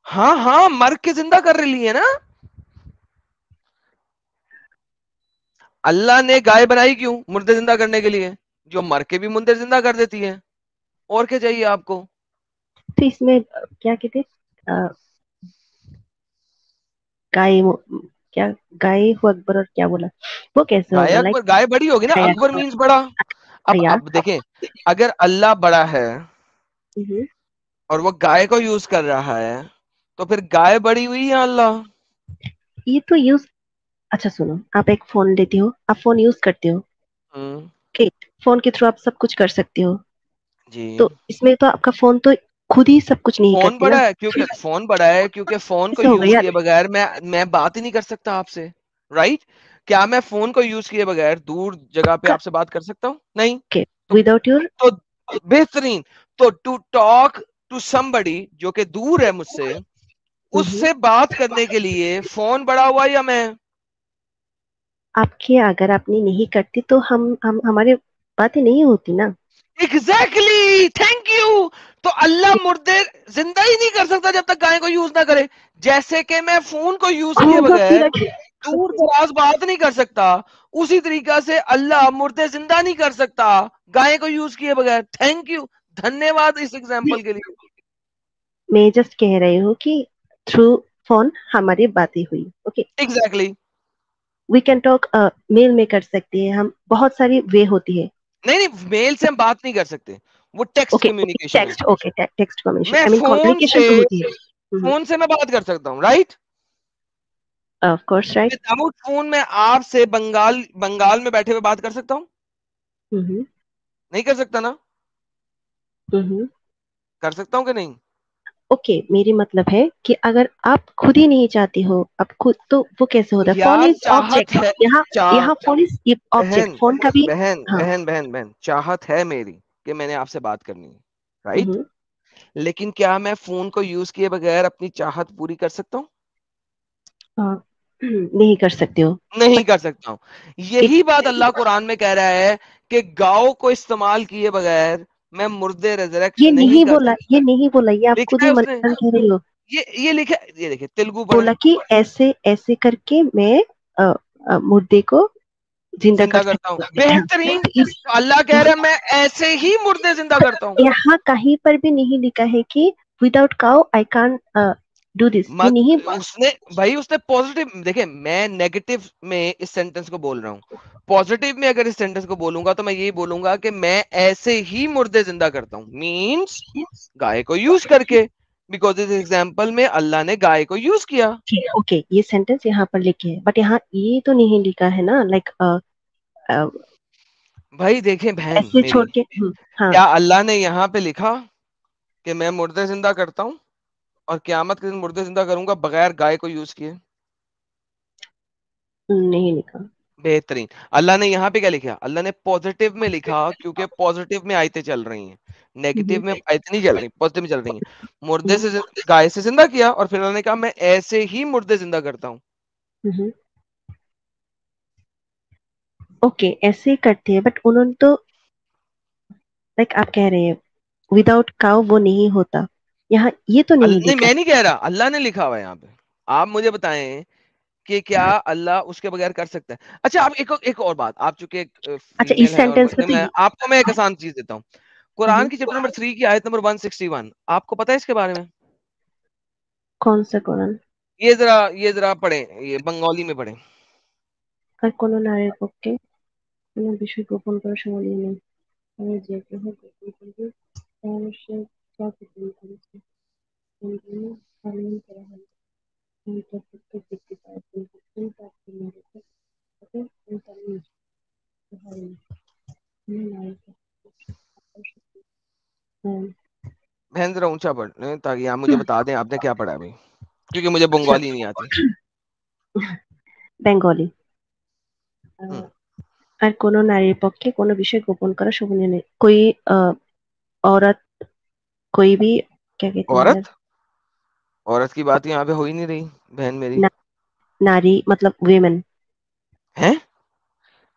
ہاں مر کے زندہ کر رہی ہے نا. اللہ نے گائے بنائی کیوں؟ مردے زندہ کرنے کے لیے, جو مر کے بھی مردے زندہ کر دیتی ہے. اور کیا چاہیے آپ کو؟ تو اس میں کیا کہتے گائے ہو اکبر, اور کیا بولا وہ کیسے گائے ہوگا؟ اکبر, لائک گائے بڑی ہوگی نا, اکبر مینز بڑا. اب دیکھیں, اگر اللہ بڑا ہے اور وہ گائے کو یوز کر رہا ہے تو پھر گائے بڑی ہوئی یا اللہ؟ یہ تو یوز, اچھا سنو, آپ ایک فون لیتی ہو, آپ فون یوز کرتے ہو, فون کے تھرو آپ سب کچھ کر سکتے ہو, جی تو اس میں تو آپ کا فون تو خود ہی سب کچھ نہیں فون کرتی نا. بڑا ہے کیونکہ فون کو ایسے ہو یوز گیا کیے بغیر میں بات ہی نہیں کر سکتا آپ سے, رائٹ؟ کیا میں فون کو یوز کیے بغیر دور جگہ پہ آپ سے بات کر سکتا ہوں؟ نہیں. وداؤٹ یور, تو بہترین, تو ٹو ٹاک ٹو somebody جو کہ دور ہے مجھ سے, اس سے بات کرنے کے لیے فون بڑا ہوا یا میں؟ آپ کے اگر آپ نے نہیں کرتی تو ہماری باتیں نہیں ہوتی نا. Exactly, thank you. تو اللہ مردے زندہ ہی نہیں کر سکتا جب تک گائے کو یوز نہ کرے. جیسے کہ میں فون کو یوز کیے بغیر دور دراز بات نہیں کر سکتا, اسی طریقہ سے اللہ مردے زندہ نہیں کر سکتا گائے کو یوز کیے بغیر. تھینک یو, دھنیہ واد اس ایگزامپل کے لیے. میں جسٹ کہہ رہی ہوں کہ تھرو فون ہماری باتیں ہوئی. Okay, exactly. We can talk mail میں کر سکتے ہیں ہم, بہت ساری وے ہوتی ہے. نہیں, میل سے ہم بات نہیں کر سکتے, وہ ٹیکسٹ کمیونیکیشن ہے. ٹیکسٹ کمیونیکیشن, میں آئی مین فون کمیونیکیشن تو ہوتی ہے. فون سے میں بات کر سکتا ہوں, right? Of course, right. Without phone میں آپ سے بنگال میں بیٹھے ہوئے بات کر سکتا ہوں؟ نہیں کر سکتا نا. کر سکتا ہوں کہ نہیں؟ ओके मेरी मतलब है कि अगर आप खुद ही नहीं चाहती हो, आप खुद, तो वो कैसे होता है? फोन यार इज चाहत ऑब्जेक्ट, है, यहाँ यहाँ फोन इज ऑब्जेक्ट, बहन फोन का भी। बहन हाँ। बहन बहन बहन चाहत है मेरी कि मैंने आपसे बात करनी है, राइट? हम्म, लेकिन क्या मैं फोन को यूज किए बगैर अपनी चाहत पूरी कर सकता हूँ? हाँ, नहीं कर सकते हो। नहीं बट कर सकता हूँ। इट यही बात अल्लाह कुरान में कह रहा है कि गायों को इस्तेमाल किए बगैर मैं मुर्दे रेजरेक्ट ये नहीं नहीं कर बोला, सकता। ये नहीं बोला, ये आप खुद लिखा ही है उसने, मलयालम कह रही हो। ये लिखा, ये देखिए तेलुगु पढ़े, बोला कि ऐसे ऐसे करके मैं मुर्दे को जिंदा कर जिंदा करता हूँ, सकती हूँ। बेहतरीन। तो इस अल्लाह कह रहा है मैं ऐसे ही मुर्दे जिंदा करता हूँ। यहाँ कहीं पर भी नहीं लिखा है कि without cow I can do this, ये मत नहीं। उसने भाई उसने पॉजिटिव, देखिए मैं नेगेटिव में इस सेंटेंस को बोल रहा हूँ, पॉजिटिव में अगर इस सेंटेंस को बोलूंगा तो मैं यही बोलूंगा कि मैं ऐसे ही मुर्दे जिंदा करता हूँ, मींस गाय को यूज करके, बिकॉज इस एग्जांपल में अल्लाह ने गाय को यूज किया। ओके ये सेंटेंस यहाँ पर लिखे है, बट यहाँ ये तो नहीं लिखा है ना, लाइक भाई देखें बहन ऐसे मेरी, छोड़ के। हाँ, क्या अल्लाह ने यहाँ पे लिखा कि मैं मुर्दे जिंदा करता हूँ और क्यामत के दिन मुर्दे जिंदा करूंगा बगैर गाय को यूज किए? नहीं लिखा। बेहतरीन। अल्लाह ने यहाँ पे क्या लिखा? अल्लाह ने पॉजिटिव में लिखा, क्योंकि पॉजिटिव में आयतें चल रही हैं, नेगेटिव में आयतें नहीं चल रही, पॉजिटिव में चल रही हैं। मुर्दे से गाय से जिंदा किया और फिर अल्लाह ने कहा मैं ऐसे ही मुर्दे जिंदा करता हूँ। ओके ऐसे ही करते हैं, बट उन्होंने तो, लाइक आप कह रहे हैं विदाउट काउ वो नहीं होता, यहाँ ये तो नहीं नहीं लिखा। मैं नहीं कह रहा, अल्लाह ने लिखा हुआ है यहाँ पे। आप मुझे बताएं कि क्या अल्लाह उसके बगैर कर सकता है? अच्छा आप एक और बात, आप चूंकि एक अच्छा फीमेल इस है और सेंटेंस में मुस्लिम तो है, आपको मैं एक आसान चीज देता हूँ। कुरान हम्म, की चैप्टर नंबर 3 की आयत नंबर 161, आपको पता है इसके बारे में? कौन सा कुरान? ये जरा पढ़े, ये बंगाली में पढ़े। আর কোনো নারীর পক্ষে কোনো বিষয় গোপন করা সম্ভব নেই, আমি যে কেহ গোপন করবে তাহলে সে যা গোপন করেছে সেই জন্য আন্দোলন করা হয়। আমি তার প্রত্যেক ব্যক্তি তার গোপন তার জন্য রেখে তাকে আমি তার নিযুক্ত হয়নি। আমি নারীর পক্ষে बहन जरा ऊंचा पढ़ ताकि आप मुझे बता दें आपने क्या पढ़ा अभी, क्योंकि मुझे अच्छा बंगाली नहीं आती। বেঙ্গলি। हम्म, আর কোনো নারীর পক্ষে কোনো বিষয় গোপন করা শোভনীয় নেই। कोई औरत, कोई भी, क्या कहते हैं यार, औरत औरत की बात यहाँ पे हो ही नहीं रही बहन मेरी। ना, नारी मतलब वेमेन। है,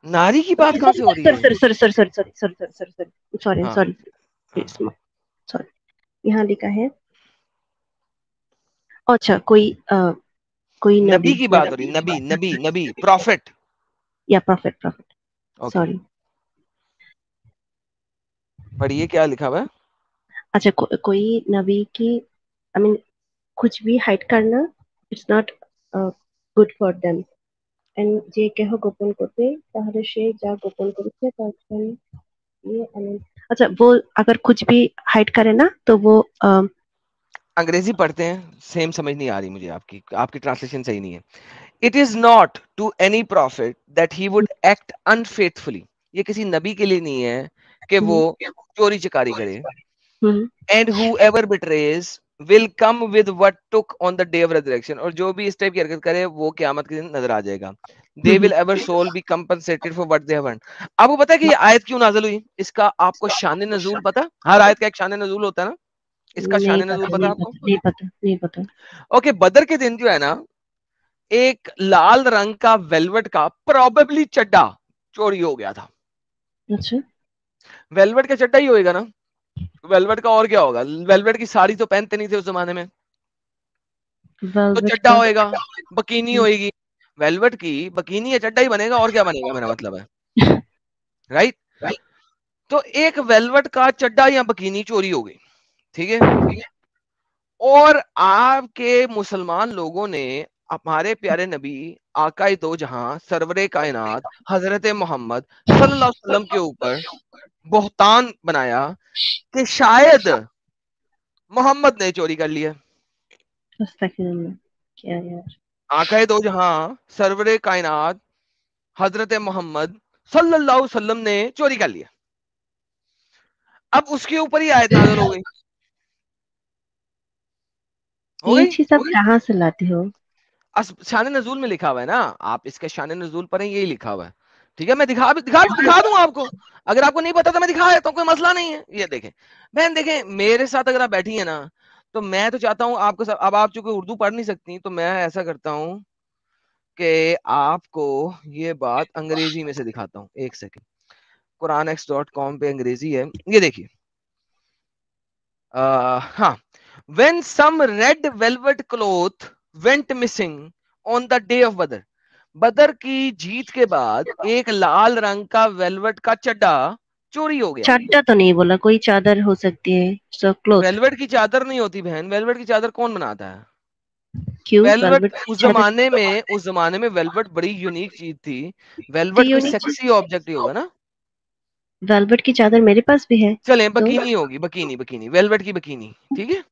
नारी की बात कहाँ से हो रही सॉरी है? Sorry sorry sorry sorry sorry sorry sorry sorry sorry हाँ सॉरी हाँ। सॉरी, यहाँ लिखा है। अच्छा कोई नबी नबी की बात हो रही, नबी नबी नबी प्रॉफिट। या प्रॉफिट प्रॉफिट, ओके सॉरी। पढ़िए क्या लिखा हुआ है। अच्छा कोई नबी की, आई मीन कुछ भी हाइड करना, it's not good for them. And যে কেহ গোপন করবে তাহলে সে যা গোপন করেছে তার জন্য ये अच्छा वो अगर कुछ भी हाइड करे ना तो वो अंग्रेजी पढ़ते हैं, सेम समझ नहीं आ रही मुझे, आपकी आपकी ट्रांसलेशन सही नहीं है। It is not to any profit that he would act unfaithfully, ये किसी नबी के लिए नहीं है कि वो चोरी चकारी करे। And whoever betrays will come with what took on the day of resurrection, और जो भी इस टाइप की हरकत करे वो क़यामत के दिन नजर आ जाएगा। They will ever soul be compensated for what they have earned। आपको पता है कि ये आयत क्यों नाज़िल हुई? इसका आपको शान नज़ूल पता? हर आयत का एक शान नज़ूल होता है ना, इसका नहीं शान पता नज़ूल पता नहीं आपको? पता नहीं पता नहीं पता। ओके, बदर के दिन जो है ना, एक लाल रंग का वेलवेट का प्रोबेबली चड्डा चोरी हो गया था। अच्छा वेलवेट का चड्डा ही होएगा ना, वेलवेट का और क्या होगा? वेलवेट की साड़ी तो पहनते नहीं थे उस जमाने में, तो वेलवेट चड्डा का होएगा, बकीनी होएगी। वेलवेट की बकीनी या चड्डा ही बनेगा, और क्या बनेगा, मेरा मतलब है, राइट? तो एक वेलवेट का चड्डा या बकीनी चोरी हो गई, ठीक है, और आपके मुसलमान लोगों ने हमारे प्यारे नबी आकाए दो जहां सरवरे कायनात हजरत मोहम्मद सल्लल्लाहु अलैहि वसल्लम के ऊपर बहतान बनाया कि शायद मोहम्मद ने चोरी कर लिया। अस्तगफिरुल्लाह, क्या यार। आकाए दो जहां सरवरे कायनात हजरत मोहम्मद सल्लल्लाहु अलैहि वसल्लम ने चोरी कर लिया। अब उसके ऊपर ही आयत नाज़िल हो गई। हो ये गई? चीज आप कहाँ से लाते हो? शान नजूल में लिखा हुआ है ना, आप इसके शान नजूल पर यही लिखा हुआ है। ठीक है, मैं दिखा दूं आपको, अगर आपको नहीं पता तो मैं दिखा देता हूं, कोई मसला नहीं है। ये देखें बहन, देखें मेरे साथ अगर आप बैठी है ना, तो मैं तो चाहता हूं आपको अब आप चूंकि उर्दू पढ़ नहीं सकती, तो मैं ऐसा करता हूं कि आपको ये बात अंग्रेजी में से दिखाता हूं। एक सेकेंड, quranx.com पे अंग्रेजी है, ये देखिए। हाँ, when some red velvet cloth went missing on the day of Badr, बदर की जीत के बाद एक लाल रंग का वेलवेट का चड्डा चोरी हो गया। चड्डा तो नहीं बोला, कोई चादर हो सकती है, सो क्लोथ। वेलवेट की चादर नहीं होती बहन, वेलवेट की चादर कौन बनाता है? क्यों? वेलवेट वेलवेट उस चादर जमाने में वेलवेट बड़ी यूनिक चीज थी। तो वेलवेट कोई यूनिक सेक्सी ऑब्जेक्ट ही होगा ना। वेलवेट की चादर मेरे पास भी है। चलें, तो बकीनी होगी, बकीनी वेलवेट की बकीनी, ठीक है।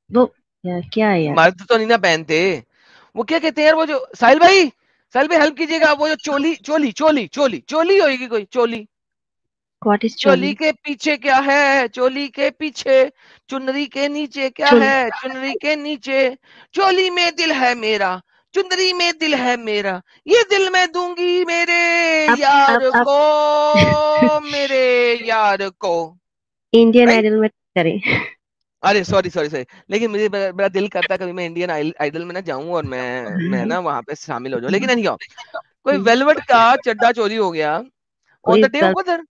वो यार क्या है यार? मर्द तो नहीं ना पहनते। वो क्या कहते हैं यार, वो जो साहिल भाई हेल्प कीजिएगा, वो जो चोली होगी, कोई चोली। व्हाट इज चोली चोली? के पीछे क्या है? चोली के पीछे चुनरी के नीचे क्या चोली है? चुनरी के नीचे चोली में दिल है मेरा, चुनरी में दिल है मेरा, ये दिल मैं दूंगी मेरे यार आप को, मेरे यार को। Indian right? आइडल में करें। अरे सॉरी, लेकिन मुझे बड़ा दिल करता है कभी मैं इंडियन आइडल में ना जाऊं और मैं ना वहां पे शामिल हो जाऊं, लेकिन नहीं, कोई वेलवेट का चड्डा चोरी हो गया ऑन कोई the day of Badr,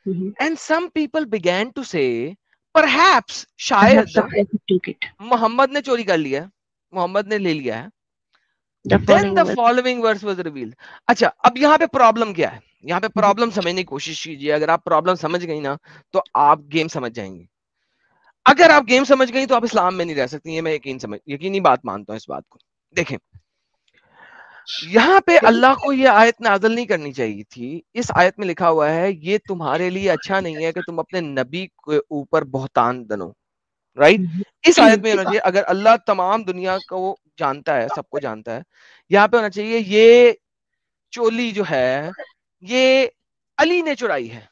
well and some people began to say perhaps, perhaps शायद someone took it. मोहम्मद ने चोरी कर लिया है, मोहम्मद ने ले लिया है। The then following the verse. Following verse was revealed. अच्छा, अब यहाँ पे प्रॉब्लम क्या है? यहाँ पे प्रॉब्लम समझने की कोशिश कीजिए, अगर आप प्रॉब्लम समझ गई ना तो आप गेम समझ जाएंगे। अगर आप गेम समझ गई तो आप इस्लाम में नहीं रह सकती, ये मैं यकीनी बात मानता हूं इस बात को। देखें, यहाँ पे अल्लाह को ये आयत नाज़िल नहीं करनी चाहिए थी। इस आयत में लिखा हुआ है, ये तुम्हारे लिए अच्छा नहीं है कि तुम अपने नबी के ऊपर बहतान बनो। राइट? इस आयत में होना चाहिए, अगर अल्लाह तमाम दुनिया को जानता है, सबको जानता है, यहाँ पे होना चाहिए ये चोली जो है ये अली ने चुराई है,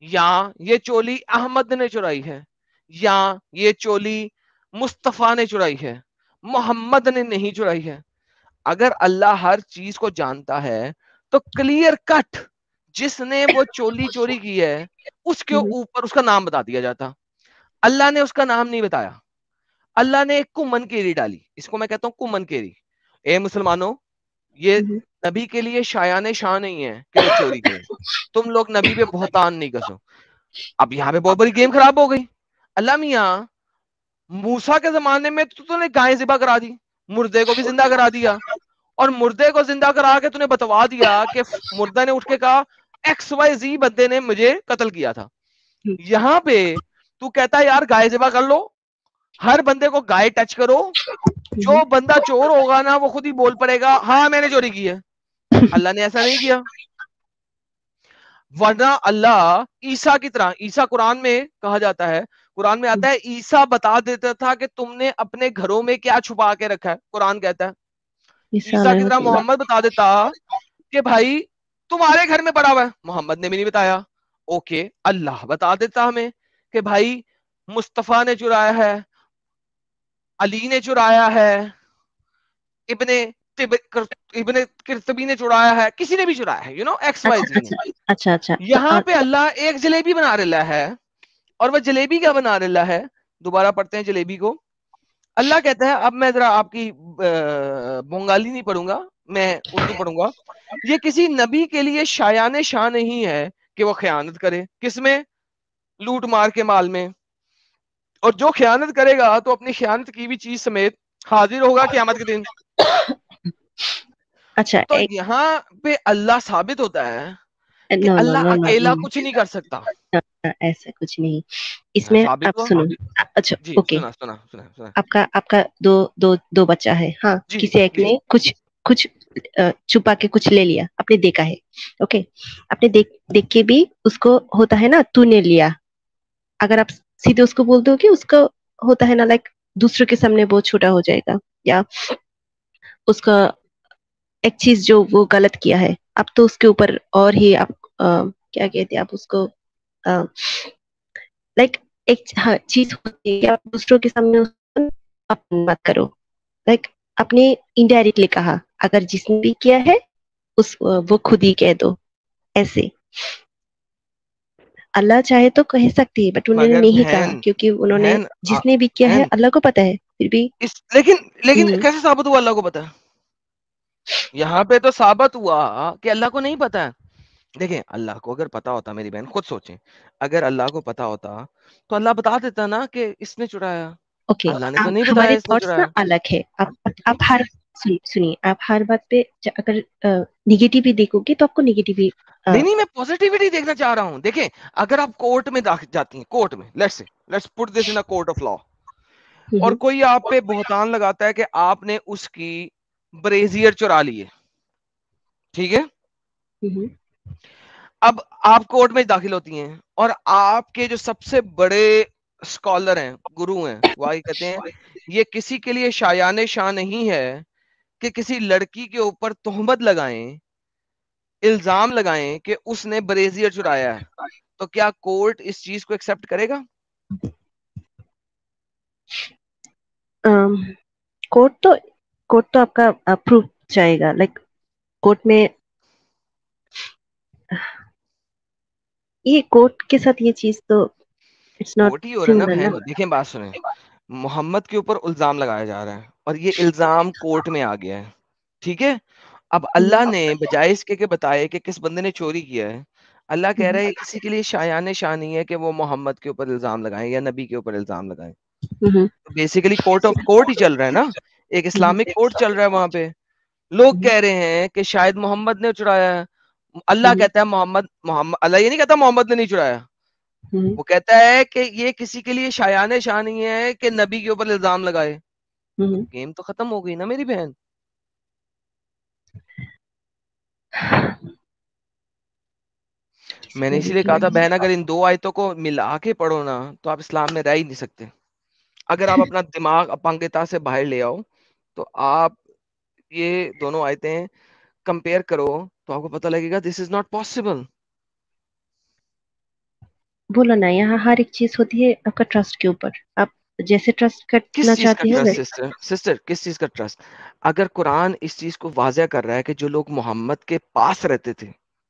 या ये चोली अहमद ने चुराई है, या ये चोली मुस्तफा ने चुराई है, मोहम्मद ने नहीं चुराई है। अगर अल्लाह हर चीज को जानता है तो क्लियर कट जिसने वो चोली चोरी की है उसके ऊपर उसका नाम बता दिया जाता। अल्लाह ने उसका नाम नहीं बताया, अल्लाह ने एक कुमन केरी डाली, इसको मैं कहता हूं कुमन केरी। ए मुसलमानों, ये नबी के लिए शायान शान नहीं है कि वो चोरी करे, तुम लोग नबी पे बहतान नहीं कसो। अब यहाँ पे बहुत बड़ी गेम खराब हो गई। अल्लाह मियां, मूसा के जमाने में तो तूने गाय ज़िबा करा दी, मुर्दे को भी जिंदा करा दिया, और मुर्दे को जिंदा करा के तूने बतवा दिया कि मुर्दा ने उठ के कहा XYZ बंदे ने मुझे कत्ल किया था। यहाँ पे तू कहता है यार गाय ज़िबा कर लो, हर बंदे को गाय टच करो, जो बंदा चोर होगा ना वो खुद ही बोल पड़ेगा हाँ मैंने चोरी की है। अल्लाह ने ऐसा नहीं किया, वरना अल्लाह ईसा की तरह, ईसा कुरान में कहा जाता है, कुरान में आता है ईसा बता देता था कि तुमने अपने घरों में क्या छुपा के रखा है। कुरान कहता है ईसा की तरह मोहम्मद बता देता कि भाई तुम्हारे घर में पड़ा हुआ है, मोहम्मद ने भी नहीं बताया। ओके, अल्लाह बता देता हमें कि भाई मुस्तफा ने चुराया है, अली ने चुराया है, इब्ने इब्ने किरतबी ने चुराया है, किसी ने भी चुराया है, XYZ ने। अच्छा यहाँ पे अल्लाह एक जलेबी बना रहा है, और वह जलेबी क्या बना रहा है? दोबारा पढ़ते हैं जलेबी को। अल्लाह कहता है, अब मैं जरा आपकी बंगाली नहीं पढ़ूंगा, मैं उर्दू पढ़ूंगा। ये किसी नबी के लिए शायान शान नहीं है कि वो खयानत करे, किसमें? लूट मार के माल में। और जो खयानत करेगा तो अपनी खयानत की भी चीज समेत हाजिर होगा क़यामत के दिन। अच्छा, तो यहाँ पे अल्लाह साबित होता है कि नो अल्लाह अकेला कुछ नहीं कर सकता। ऐसा कुछ नहीं इसमें। साबित आप हुआ? सुनो, अच्छा जी, ओके। सुना। आपका दो बच्चा है, हाँ, जी, किसी एक जी। ने कुछ छुपा के कुछ ले लिया, आपने देखा है, ओके। आपने देख के भी उसको होता है ना तूने लिया, अगर आप सीधे उसको बोल दो कि उसका होता है ना लाइक दूसरे के सामने बहुत छोटा हो जाएगा, या उसका एक चीज जो वो गलत किया है, आप तो उसके ऊपर और ही आप क्या कहते हैं, आप उसको लाइक एक चीज होती है कि आप दूसरों के सामने अपन मत करो, लाइक आपने इनडायरेक्टली कहा, अगर जिसने भी किया है वो खुद ही कह दो, ऐसे अल्लाह चाहे तो कह सकती है, बट उन्होंने मगर नहीं कहा, बहन क्योंकि उन्होंने बहन जिसने भी किया है बहन अल्लाह को पता है, फिर भी लेकिन हम्म, कैसे साबित हुआ अल्लाह को पता है? यहाँ पे तो साबित हुआ कि अल्लाह को नहीं पता है। देखें, अल्लाह को अगर पता होता, मेरी बहन खुद सोचें, अगर अल्लाह को पता होता तो अल्लाह बता देता ना कि इसने चुराया। ओके, अल्लाह ने तो आप नहीं बताया हमारे इसने थॉट्स ना चुराया। अलग है। आप हर सुनिए, आप हर बात पे अगर निगेटिव भी देखोगे तो आपको निगेटिव भी नहीं, मैं पॉजिटिविटी देखना चाह रहा हूं। देखें, अगर आप कोर्ट में जाती हैं, कोर्ट में, let's put this in a court of law, और कोई आप पे बहतान लगाता है कि आपने उसकी ब्रेजियर चुरा ली है, ठीक है? अब आप कोर्ट में दाखिल होती हैं और आपके जो सबसे बड़े स्कॉलर हैं, गुरु हैं, वो आगे कहते हैं ये किसी के लिए शायान शान नहीं है कि किसी लड़की के ऊपर तोहमत लगाएं, इल्जाम लगाएं कि उसने ब्रेजियर चुराया है। तो क्या कोर्ट इस चीज को एक्सेप्ट करेगा? कोर्ट तो आपका अप्रूव जाएगा, लाइक कोर्ट में ये कोर्ट के साथ ये चीज तो इट्स नॉट कोर्ट ही हो रहा है ना सिमिलर ना। बहन। देखें, बात सुने, मोहम्मद के ऊपर इल्जाम लगाया जा रहा है और ये इल्जाम कोर्ट में आ गया है, ठीक है? अब अल्लाह ने बजाय इसके के बताए कि किस बंदे ने चोरी किया है, अल्लाह कह रहा है किसी के लिए शायान शान नहीं है कि वो मोहम्मद के ऊपर इल्जाम लगाएं या नबी के ऊपर इल्जाम लगाएं। बेसिकली कोर्ट ही चल रहा है ना, एक इस्लामिक कोर्ट चल रहा है वहां पे। लोग कह रहे हैं कि शायद मोहम्मद ने चुराया है। अल्लाह कहता है मोहम्मद मोहम्मद अल्लाह ये नहीं कहता मोहम्मद ने नहीं चुराया, वो कहता है कि ये किसी के लिए शायान शान नहीं है कि नबी के ऊपर इल्जाम लगाए। गेम तो खत्म हो गई ना मेरी बहन। मैंने इसीलिए कहा था बहन, अगर इन दो आयतों को मिला के पढ़ो ना तो आप इस्लाम में रह ही नहीं सकते। अगर आप अपना दिमाग अपांगता से बाहर ले आओ तो आप ये दोनों आयतें कंपेयर करो तो आपको पता लगेगा दिस इज नॉट पॉसिबल। बोलो ना, यहाँ हर एक चीज होती है आपका ट्रस्ट के ऊपर। आप जैसे ट्रस्ट किस करना चीज का चाहते हैं ट्रस्ट सिस्टर किस चीज का ट्रस्ट? अगर कुरान इस चीज को वाज़ह कर रहा है कि जो लोग मोहम्मद के पास रहते थे,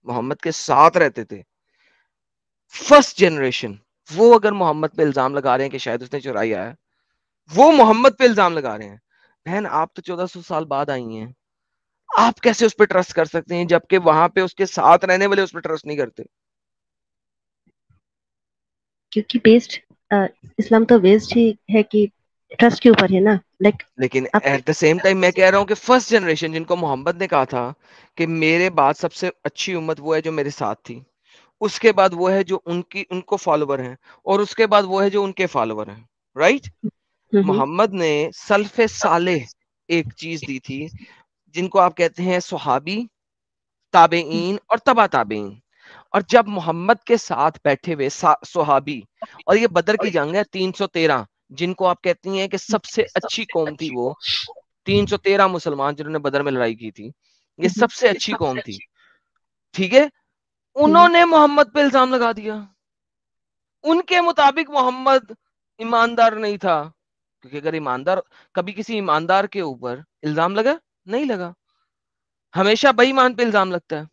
मोहम्मद के साथ रहते थे, फर्स्ट जनरेशन, वो अगर मोहम्मद पे इल्जाम लगा रहे हैं कि शायद उसने चुराया है, वो मोहम्मद पे इल्जाम लगा रहे हैं। बहन, आप तो 1400 साल बाद आई हैं, आप कैसे उस पर ट्रस्ट कर सकते हैं जबकि वहां पे उसके साथ रहने वाले उस पर ट्रस्ट नहीं करते? क्योंकि बेस्ड इस्लाम तो बेस्ड ही है कि ट्रस्ट के ऊपर है ना, लाइक लेकिन एट द सेम टाइम मैं कह रहा हूं कि फर्स्ट जनरेशन जिनको मोहम्मद ने कहा था कि मेरे बाद सबसे अच्छी उम्मत वो है जो मेरे साथ थी, उसके बाद वो है जो उनको फॉलोवर हैं, और उसके बाद वो है जो उनके फॉलोवर हैं, राइट? मोहम्मद ने सल्फे सालेह एक चीज दी थी जिनको आप कहते हैं सुहाबी, ताबेईन और तबा ताबेईन। और जब मोहम्मद के साथ बैठे हुए सुहाबी, और ये बदर की जंग है 313, जिनको आप कहती हैं कि सबसे अच्छी कौम थी वो 313 मुसलमान जिन्होंने बदर में लड़ाई की थी, ये सबसे अच्छी कौम थी, ठीक है? उन्होंने मोहम्मद पे इल्जाम लगा दिया। उनके मुताबिक मोहम्मद ईमानदार नहीं था, क्योंकि अगर ईमानदार, कभी किसी ईमानदार के ऊपर इल्जाम लगा? नहीं लगा। हमेशा बेईमान पे इल्जाम लगता है।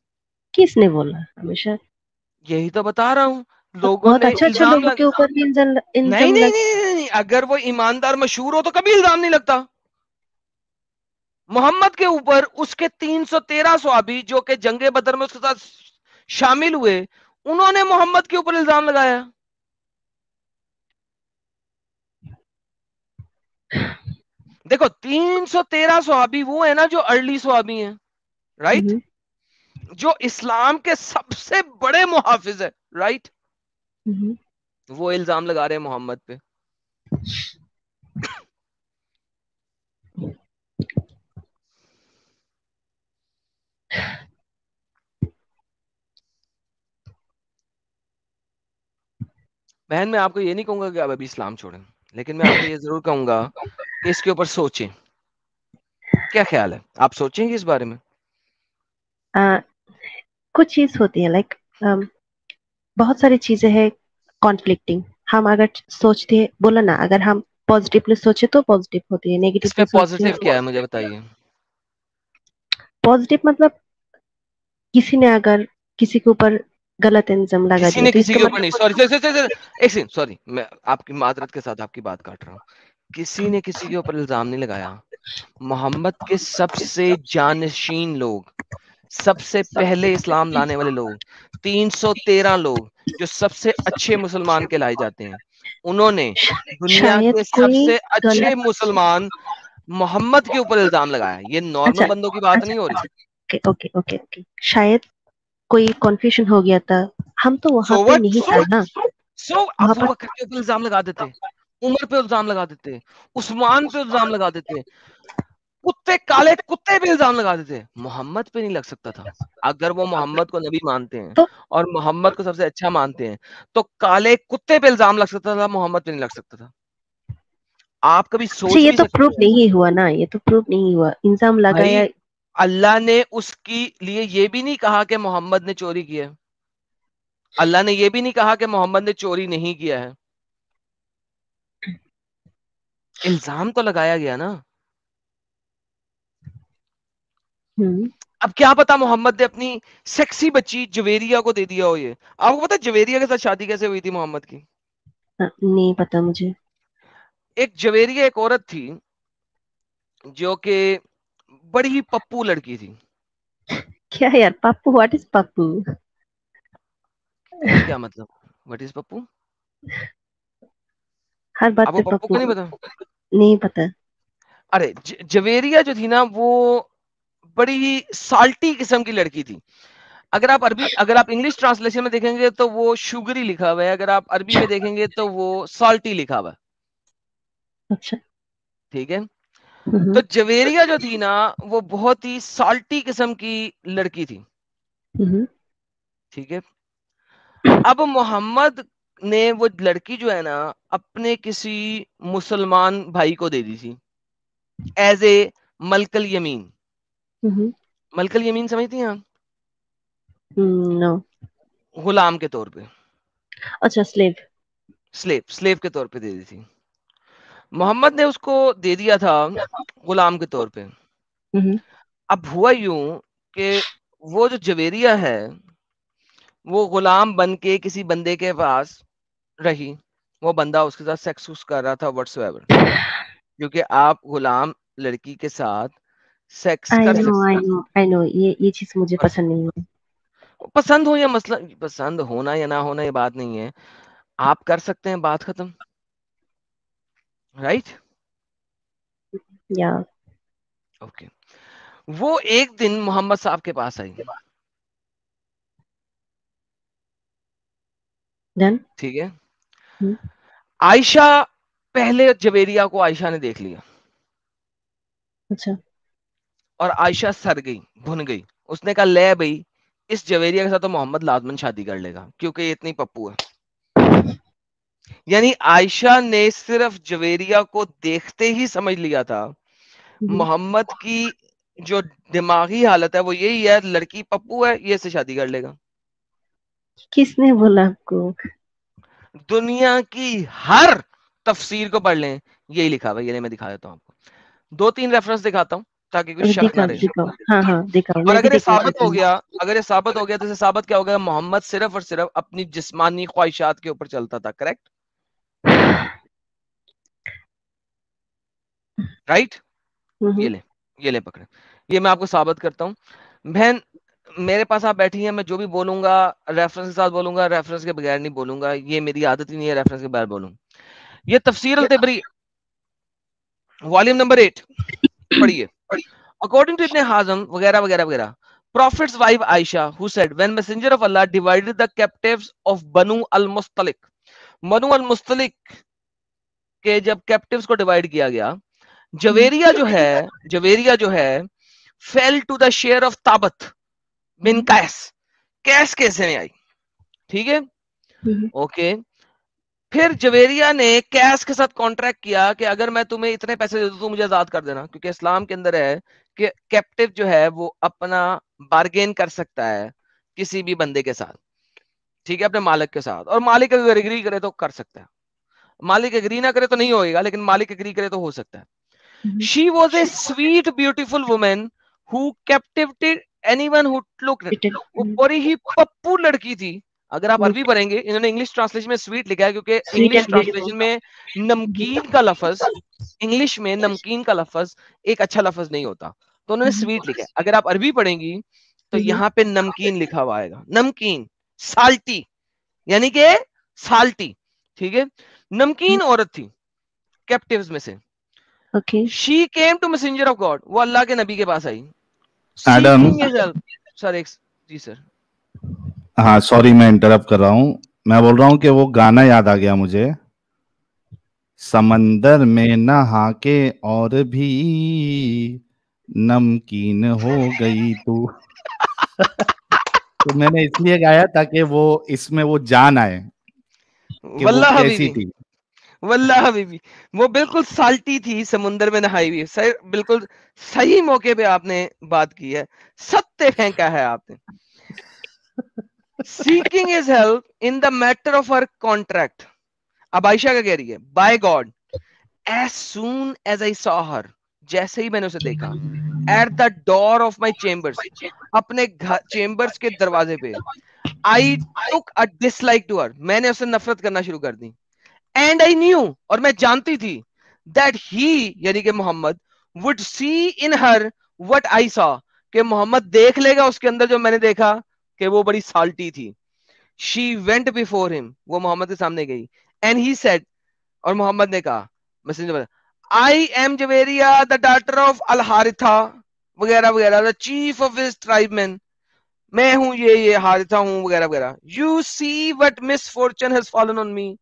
किसने बोला हमेशा? यही तो बता रहा हूं, लोगों बहुत ने अच्छा इल्जाम लोगों के ऊपर भी नहीं, इल्जाम नहीं, नहीं, लग। नहीं, नहीं, अगर वो ईमानदार मशहूर हो तो कभी इल्जाम नहीं लगता। मोहम्मद के ऊपर उसके 313 सहाबी जो कि जंगे बदर में उसके साथ शामिल हुए, उन्होंने मोहम्मद के ऊपर इल्जाम लगाया। देखो, 313 सहाबी वो है ना जो अर्ली सहाबी हैं, राइट? जो इस्लाम के सबसे बड़े मुहाफिज है, राइट? वो इल्जाम लगा रहे हैं मोहम्मद पे। बहन, मैं आपको ये नहीं कहूंगा कि आप अभी इस्लाम छोड़ें, लेकिन मैं आपको ये जरूर कहूंगा कि इसके ऊपर सोचें। क्या ख्याल है, आप सोचेंगे इस बारे में? कुछ चीज होती है लाइक बहुत सारी चीजें हैं कॉन्फ्लिक्टिंग। हम अगर सोचते हैं, बोला ना, अगर हम पॉजिटिवली सोचे तो पॉजिटिव होती है, اس नेगेटिवली میں सोचे पॉजिटिव क्या है मुझे बताइए. पॉजिटिव मतलब किसी ने अगर किसी के ऊपर गलत इल्जाम लगा किसी दिया ने तो किसी इसका के ऊपर नहीं, मतलब सॉरी एक सेकंड, सॉरी, मैं आपकी माजरत के साथ आपकी बात काट रहा हूँ. किसी ने किसी के ऊपर इल्जाम नहीं लगाया. मोहम्मद के सबसे जानशीन लोग, सबसे पहले इस्लाम लाने वाले लोग, 313 लोग जो सबसे अच्छे मुसलमान कहलाए जाते हैं, उन्होंने दुनिया शायद के कोई सबसे अच्छे गलत मुसलमान मोहम्मद के ऊपर इल्जाम लगाया. ये नॉर्मल अच्छा बंदों की बात अच्छा नहीं हो रही. ओके ओके ओके ओके शायद कोई कंफ्यूजन हो गया था, हम तो वहां सो पे व्हाट, नहीं था ना, सो वहां अबू पर बकर के ऊपर इल्जाम लगा देते, उमर पे इल्जाम लगा देते, उस्मान पे इल्जाम लगा देते, कुत्ते काले कुत्ते पे इल्जाम लगा देते, मोहम्मद पे नहीं लग सकता था. अगर वो मोहम्मद को नबी मानते हैं तो और मोहम्मद को सबसे अच्छा मानते हैं तो काले कुत्ते पे इल्जाम लग सकता था, मोहम्मद पे नहीं लग सकता था. आप कभी अच्छा सोच ये भी तो सकते प्रूफ हैं नहीं हुआ ना, ये तो प्रूफ नहीं हुआ, इल्जाम भाई. लगाया। अल्लाह ने उसकी लिए ये भी नहीं कहा कि मोहम्मद ने चोरी किया है. अल्लाह ने ये भी नहीं कहा कि मोहम्मद ने चोरी नहीं किया है. इल्जाम तो लगाया गया ना. हम्म अब क्या पता मोहम्मद ने अपनी सेक्सी बच्ची जवेरिया को दे दिया हो. ये आपको पता है जवेरिया के साथ शादी कैसे हुई थी मोहम्मद की? नहीं पता मुझे। एक जवेरिया एक औरत थी जो कि बड़ी ही पप्पू लड़की थी. क्या यार पप्पू, व्हाट इज पप्पू? क्या मतलब व्हाट इज पप्पू? हर बात आपको पे पप्पू पप्पू, को नहीं पता? नहीं पता। अरे जवेरिया जो थी ना वो बड़ी ही साल्टी किस्म की लड़की थी. अगर आप इंग्लिश ट्रांसलेशन में देखेंगे तो वो शुगरी लिखा हुआ है, अगर आप अरबी में देखेंगे तो वो साल्टी लिखा हुआ है. अच्छा ठीक है. तो जवेरिया जो थी ना वो बहुत ही साल्टी किस्म की लड़की थी. हम्म ठीक है. अब मोहम्मद ने वो लड़की जो है ना अपने किसी मुसलमान भाई को दे दी थी एज ए मलकल यमीन. हम्म मलकल यमीन समझती हैं आप? नो। गुलाम के तौर पे, अच्छा स्लेव। स्लेव के तौर पे दे दी थी. मोहम्मद ने उसको दे दिया था गुलाम के तौर पे. हम्म अब हुआ यूं कि वो जो जवेरिया है वो गुलाम बन के किसी बंदे के पास रही. वो बंदा उसके साथ सेक्स कर रहा था व्हाट्सएवर, क्योंकि आप गुलाम लड़की के साथ सेक्स आई कर नो सकते आई हैं. नो आई नो, ये चीज मुझे कर पसंद सकते नहीं है। हैं. पसंद हो या मसला, पसंद होना या ना होना ये बात नहीं है. आप कर सकते हैं, बात खत्म. राइट. या ओके. वो एक दिन मोहम्मद साहब के पास आई. डन। ठीक है. आयशा, पहले जवेरिया को आयशा ने देख लिया अच्छा और आयशा सर गई, भुन गई. उसने कहा ले भाई इस जवेरिया के साथ तो मोहम्मद लाजमन शादी कर लेगा क्योंकि ये इतनी पप्पू है. यानी आयशा ने सिर्फ जवेरिया को देखते ही समझ लिया था मोहम्मद की जो दिमागी हालत है वो यही है, लड़की पप्पू है, ये से शादी कर लेगा. किसने बोला आपको? दुनिया की हर तफसीर को पढ़ लें, यही लिखा हुआ है. ये मैं दिखा देता हूँ आपको, 2-3 रेफरेंस दिखाता हूँ ताकि कोई अरे शक ना दिखाओ रहे. दिखाओ, हाँ हाँ दिखाओ, और मैं भी अगर ये देखना साबित चाहती हो हूँ। गया, अगर ये साबित हो गया तो इसे साबित क्या हो गया, मोहम्मद सिर्फ और सिर्फ अपनी जिस्मानी ख्वाहिशात के ऊपर चलता था. करेक्ट? राइट. हम्म ये ले पकड़े. ये मैं आपको साबित करता हूँ. बहन मेरे पास आप बैठी हैं, मैं जो भी बोलूंगा रेफरेंस के साथ बोलूंगा, रेफरेंस के बगैर नहीं बोलूंगा. ये मेरी आदत ही नहीं है रेफरेंस के बगैर बोलूं. ये तफसीर अल तिबरी वॉल्यूम नंबर 8 पढ़िए. अकॉर्डिंग टू इब्ने हाजम वगैरह वगैरह वगैरह, Prophet's wife Aisha, who said, when Messenger of Allah divided the captives of Banu al-Mustalik, Banu al-Mustalik के जब कैप्टिव्स को डिवाइड किया गया, जवेरिया जो है fell to the share of Thabit bin कैस. कैस कैसे में आई? ठीक है. ओके. फिर जवेरिया ने कैस के साथ कॉन्ट्रैक्ट किया कि अगर मैं तुम्हें इतने पैसे दे दूं तो मुझे आजाद कर देना, क्योंकि इस्लाम के अंदर है कि कैप्टिव जो है वो अपना बार्गेन कर सकता है किसी भी बंदे के साथ. ठीक है, अपने मालिक के साथ, और मालिक अगर एग्री करे तो कर सकता है. मालिक एग्री ना करे तो नहीं होएगा, लेकिन मालिक एग्री करे तो हो सकता है. She was a sweet, beautiful woman who captivated anyone who looked at her. वो बड़ी ही पप्पू लड़की थी. अगर आप अरबी पढ़ेंगे, इन्होंने इंग्लिश ट्रांसलेशन में स्वीट लिखा है क्योंकि इंग्लिश ट्रांसलेशन में नमकीन का लफ्ज, इंग्लिश में नमकीन का लफ्ज एक अच्छा लफ्ज नहीं होता, तो उन्होंने स्वीट लिखा है. अगर आप अरबी पढ़ेंगी तो यहाँ पे नमकीन लिखा हुआ आएगा, नमकीन, साल्टी, यानी कि साल्टी. ठीक है, नमकीन औरत थी कैप्टिव्स में से. Okay. She came to messenger of God. वो अल्लाह के नबी के पास आई. Adam. Seeking his help. Sir एक जी सर. हाँ सॉरी मैं इंटरप्ट कर रहा हूँ. मैं बोल रहा हूँ कि वो गाना याद आ गया मुझे, समंदर में नहा के और भी नमकीन हो गई तू. तो मैंने इसलिए गाया ताकि वो इसमें वो जान आए कि वो वल्लाह कैसी हबीबी, थी. वल्लाह हबीबी, वो बिल्कुल साल्टी थी, समुंदर में नहाई हुई. सर बिल्कुल सही मौके पे आपने बात की है, सत्य फेंका है आपने. Seeking his help in the matter of her contract. अब आयशा क्या कह रही है? By God, as soon as I saw her, जैसे ही मैंने उसे देखा, at the door of my chambers, अपने चेम्बर्स के दरवाजे पे, I took a dislike to her, मैंने उससे नफरत करना शुरू कर दी. And I knew, और मैं जानती थी, that he, यानी कि Mohammad, would see in her what I saw, कि मोहम्मद देख लेगा उसके अंदर जो मैंने देखा कि वो बड़ी साल्टी थी. She went before him, वो मोहम्मद के सामने गई. And he said, और मोहम्मद ने कहा, messenger, I am Javeria, the daughter of Al Haritha, वगैरह वगैरह, the chief of his tribemen. मैं हूं ये हारिथा हूं वगैरह वगैरह. You see what misfortune has fallen on me.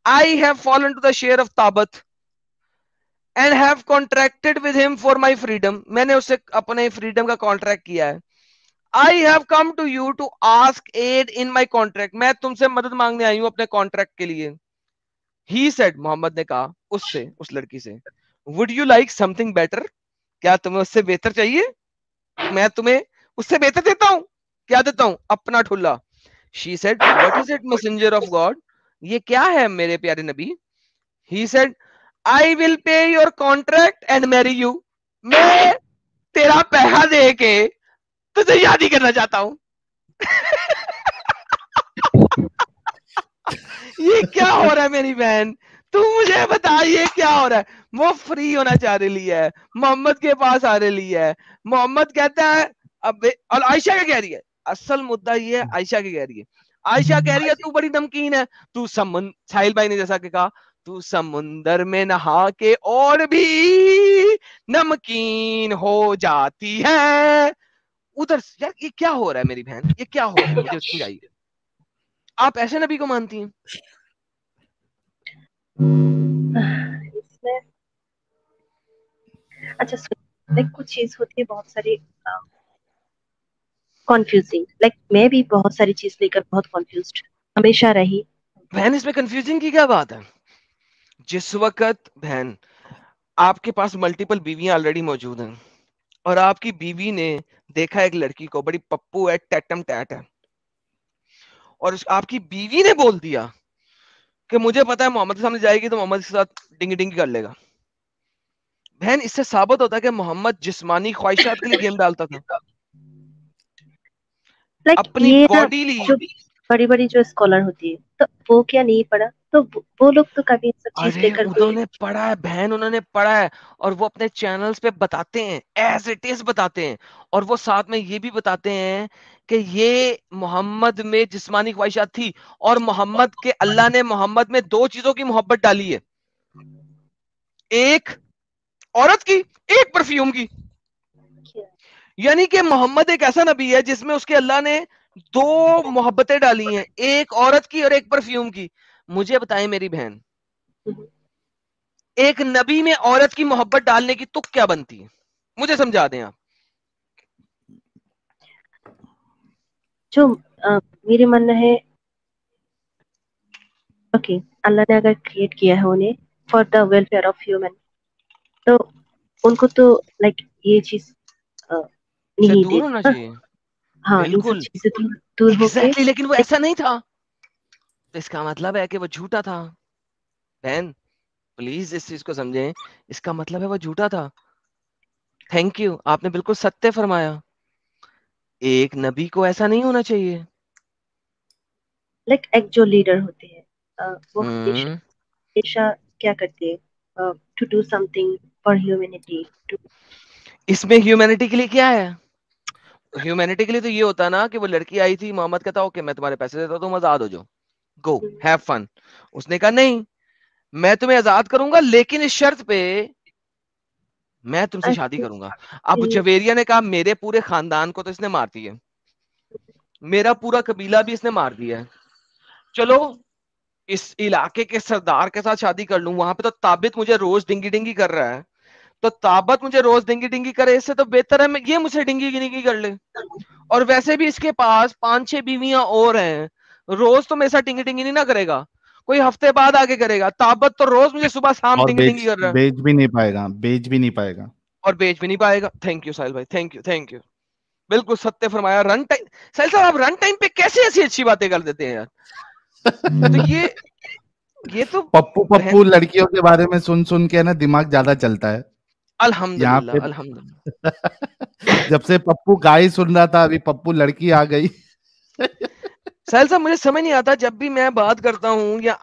I have fallen to the share of Tabat and have contracted with him for my freedom. मैंने उससे अपने freedom का contract किया है. I have come to you to ask aid in my contract. मैं तुमसे मदद मांगने आई हूं अपने contract के लिए. He said, मोहम्मद ने कहा उससे, उस लड़की से, Would you like something better? क्या तुम्हें उससे बेहतर चाहिए? मैं तुम्हें उससे बेहतर देता हूं. क्या देता हूं? अपना ठुल्ला. She said, What is it, messenger of God? ये क्या है मेरे प्यारे नबी? He said, I will pay your contract and marry you. मैं तेरा पैसा दे के तुझे शादी करना चाहता हूं. ये क्या हो रहा है मेरी बहन? तू मुझे बता ये क्या हो रहा है? वो फ्री होना चाह रही है, मोहम्मद के पास आ रही है. मोहम्मद कहता है अब, और आयशा क्या कह रही है? असल मुद्दा ये है, आयशा क्या कह रही है? आयशा कह रही है तू बड़ी नमकीन है, तू साहिल भाई ने जैसा कि कहा, तू समुंदर में नहा के और भी नमकीन हो जाती है. उधर यार ये क्या हो रहा है मेरी बहन? ये क्या हो रहा है? मुझे समझाइए. आप ऐसे नबी को मानती हैं? इसमें अच्छा लाइक कुछ चीज होती है बहुत सारी कंफ्यूजिंग. लाइक मैं भी बहुत सारी चीज लेकर बहुत कंफ्यूज्ड हमेशा रही. बहन इसमें कंफ्यूजिंग की क्या बात है? जिस वक्त बहन आपके पास मल्टीपल बीवियां ऑलरेडी मौजूद हैं और आपकी बीवी ने देखा एक लड़की को बड़ी पप्पू है, टैटम टैट है, और आपकी बीवी ने बोल दिया कि मुझे पता है मोहम्मद के सामने जाएगी तो मोहम्मद के साथ डिंगी डिंगी कर लेगा. बहन इससे साबित होता है कि मोहम्मद जिस्मानी ख्वाहिशात के लिए गेम डालता था. लाइक अपनी ये बॉडी ली. जो बड़ी बड़ी जो स्कॉलर होती है तो वो क्या नहीं पढ़ा? तो वो लोग तो कभी सब चीज अरे लेकर उन्होंने पढ़ा है बहन, उन्होंने पढ़ा है, और वो अपने चैनल्स पे बताते हैं, एज इट इज बताते हैं, और वो साथ में ये भी बताते हैं कि ये मोहम्मद में जिस्मानी ख्वाहिशात थी, और मोहम्मद के अल्लाह ने मोहम्मद में दो चीजों की मोहब्बत डाली है, एक औरत की, एक परफ्यूम की. यानी कि मोहम्मद एक ऐसा नबी है जिसमें उसके अल्लाह ने दो मोहब्बतें डाली हैं, एक औरत की और एक परफ्यूम की. मुझे बताएं मेरी बहन, एक नबी में औरत की मोहब्बत डालने की तुक क्या बनती है? मुझे समझा दें आप. जो मेरे मन है ओके, अल्लाह ने अगर क्रिएट किया है उन्हें for the welfare of human, तो उनको तो लाइक ये चीज नहीं दूर होना चाहिए. हाँ, इन सब चीजें दूर होके. लेकिन वो ऐसा नहीं था, तो इसका मतलब है कि वो झूठा था. बहन प्लीज इस चीज को समझें, इसका मतलब है वो झूठा था। थैंक यू, आपने बिल्कुल सत्य फरमाया। एक नबी को ऐसा नहीं होना चाहिए। लाइक एक जो लीडर होते हैं वो हम्म हमेशा क्या करते हैं, to do something for humanity. इसमें ह्यूमैनिटी के लिए क्या है? ह्यूमैनिटी के लिए तो ये होता ना कि वो लड़की आई थी, मोहम्मद कहता ओके मैं तुम्हारे पैसे देता हूँ, तुम आजाद हो जाओ, गो हैव फन। उसने कहा नहीं, मैं तुम्हें आजाद करूंगा लेकिन इस शर्त पे मैं तुमसे शादी करूंगा। अब जवेरिया ने कहा मेरे पूरे खानदान को तो इसने मार दिया, मेरा पूरा कबीला भी इसने मार दिया है, चलो इस इलाके के सरदार के साथ शादी कर लूं, वहां पे तो ताबित मुझे रोज डिंगी डिंगी कर रहा है, तो ताबत मुझे रोज डिंगी डिंगी करे, इससे तो बेहतर है मैं ये मुझसे डिंगी डिंगी कर ले। और वैसे भी इसके पास 5-6 बीवियां और हैं, रोज तो मेरे साथ डिंगी डिंगी नहीं ना करेगा, कोई हफ्ते बाद आके करेगा। ताबत तो रोज मुझे सुबह शाम और डिंगी डिंगी कर रहा है, बेच भी नहीं पाएगा, बेच भी नहीं पाएगा। और बेच भी नहीं पाएगा। थैंक यू साहिल भाई, थैंक यू थैंक यू, बिल्कुल सत्य फरमाया। रन टाइम साहिल साहब, आप रन टाइम पे कैसे ऐसी अच्छी बातें कर देते हैं यार। तो ये तो पप्पू लड़कियों के बारे में सुन सुन के ना दिमाग ज्यादा चलता है। यहाँ अल्हम्दुलिल्लाह पे अल्हम्दुलिल्लाह। जब से पप्पू गाय सुन रहा था, अभी पप्पू लड़की आ गई। साहिल साहब मुझे समझ नहीं आता, जब भी मैं बात करता हूँ या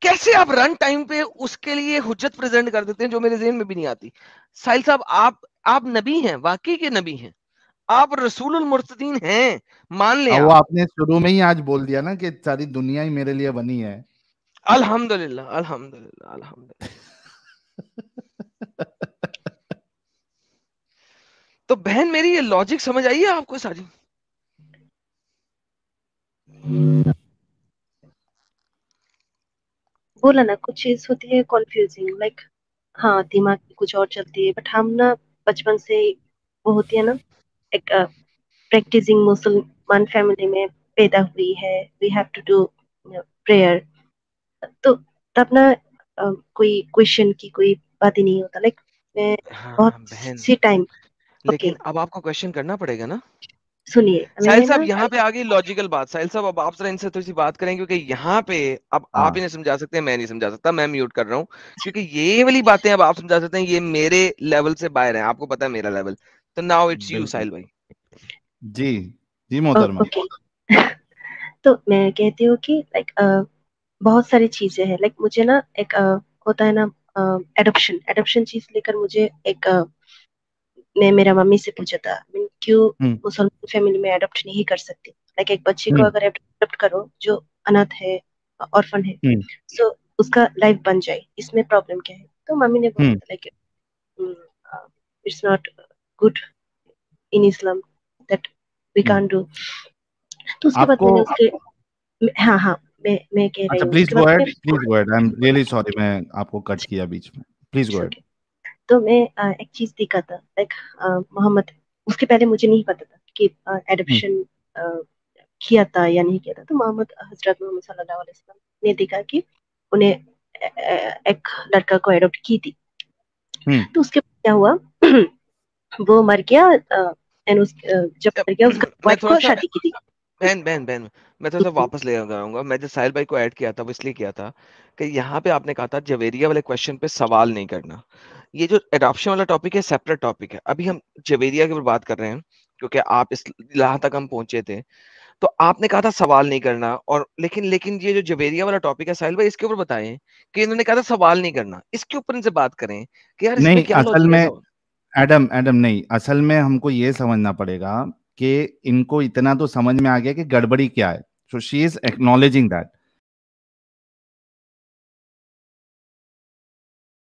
कैसे आप रन टाइम पे उसके लिए हुज्जत प्रेजेंट कर देते हैं जो मेरे ज़हन में भी नहीं आती। साहिल साहब आप नबी हैं, वाकई के नबी हैं, आप रसूलुल मुर्सलीन हैं, मान लें वो आप। आपने शुरू में ही आज बोल दिया ना कि सारी दुनिया ही मेरे लिए बनी है। अल्हम्दुलिल्लाह अल्हम्दुलिल्लाह अल्हम्दुलिल्लाह। तो बहन मेरी ये लॉजिक समझ आई है आपको सारी? बोला ना कुछ चीज होती है कॉन्फ्यूजिंग, लाइक हाँ दिमाग में कुछ और चलती है, बट हम ना बचपन से वो होती है ना एक प्रैक्टिसिंग मुसलमान फैमिली में पैदा हुई है, we have to do prayer, तो तब ना कोई क्वेश्चन की कोई बात ही नहीं होता। लाइक मैं बहुत हाँ बहन, सी टाइम लेकिन ओके अब आपको क्वेश्चन करना पड़ेगा ना। सुनिए साहिल मैंने साहब ना यहाँ पे आ गई लॉजिकल बात। साहिल साहब अब आप जरा इनसे थोड़ी सी बात करें, क्योंकि यहाँ पे अब आप हाँ इन्हें समझा सकते हैं, मैं नहीं समझा सकता, मैं म्यूट कर रहा हूँ, क्योंकि ये वाली बातें अब आप समझा सकते हैं, ये मेरे लेवल से बाहर है, आपको पता है मेरा लेवल। तो नाउ इट्स यू बिल्कुल साहिल भाई। जी, जी मोहतरमा। ओके तो मैं कहती हूँ कि लाइक बहुत सारी चीजें हैं, लाइक मुझे ना एक होता है ना एडॉप्शन एडॉप्शन चीज लेकर मुझे एक मैं मेरा मम्मी से पूछा था मैं क्यों हम्म मुसलमान फैमिली में अडॉप्ट नहीं कर सकती। लाइक एक बच्चे को हम्म अगर अडॉप्ट करो जो अनाथ है, ऑर्फन है, हम्म सो उसका लाइफ बन जाए, इसमें प्रॉब्लम क्या है? तो मम्मी ने बोला हम्म था like it's not good in Islam that we hmm. Can do. तो उसके बाद आपको मैंने उसके हाँ हाँ मैं कह रही अच्छा, हूँ प्लीज उसके गो बाद अहेड, मैंने please go ahead, I am really sorry, मैं आपको कट किया बीच में, प्लीज गो अहेड। छोटे तो मैं एक चीज देखा था लाइक मोहम्मद, उसके पहले मुझे नहीं पता था कि हम्म एडॉप्शन किया था या नहीं किया था। तो मोहम्मद हजरत मोहम्मद सल्लल्लाहु अलैहि वसल्लम ने देखा कि उन्हें एक लड़का को एडॉप्ट की थी। हम्म तो उसके बाद क्या हुआ वो मर गया एंड जब मर गया उसका मैं वाइफ थोड़ा को सा शादी की थी। बहन मैं थोड़ा सा वापस ले आऊंगा। मैं जब साहिल भाई को ऐड किया था वो इसलिए किया था कि यहाँ पे आपने कहा था जवेरिया वाले क्वेश्चन पे सवाल नहीं करना। ये जो एडॉप्शन वाला टॉपिक है सेपरेट टॉपिक है, अभी हम जवेरिया के ऊपर बात कर रहे हैं, क्योंकि आप इस यहाँ तक हम पहुंचे थे। तो आपने कहा था सवाल नहीं करना, और लेकिन लेकिन ये जो जवेरिया वाला टॉपिक है साहिल भाई, इसके ऊपर बताएं कि इन्होंने कहा था सवाल नहीं करना, इसके ऊपर इनसे बात करें कि यार इसमें नहीं, क्या असल लॉजिक है में सवाल। एडम नहीं, असल में हमको ये समझना पड़ेगा कि इनको इतना तो समझ में आ गया कि गड़बड़ी क्या है, so she is acknowledging that.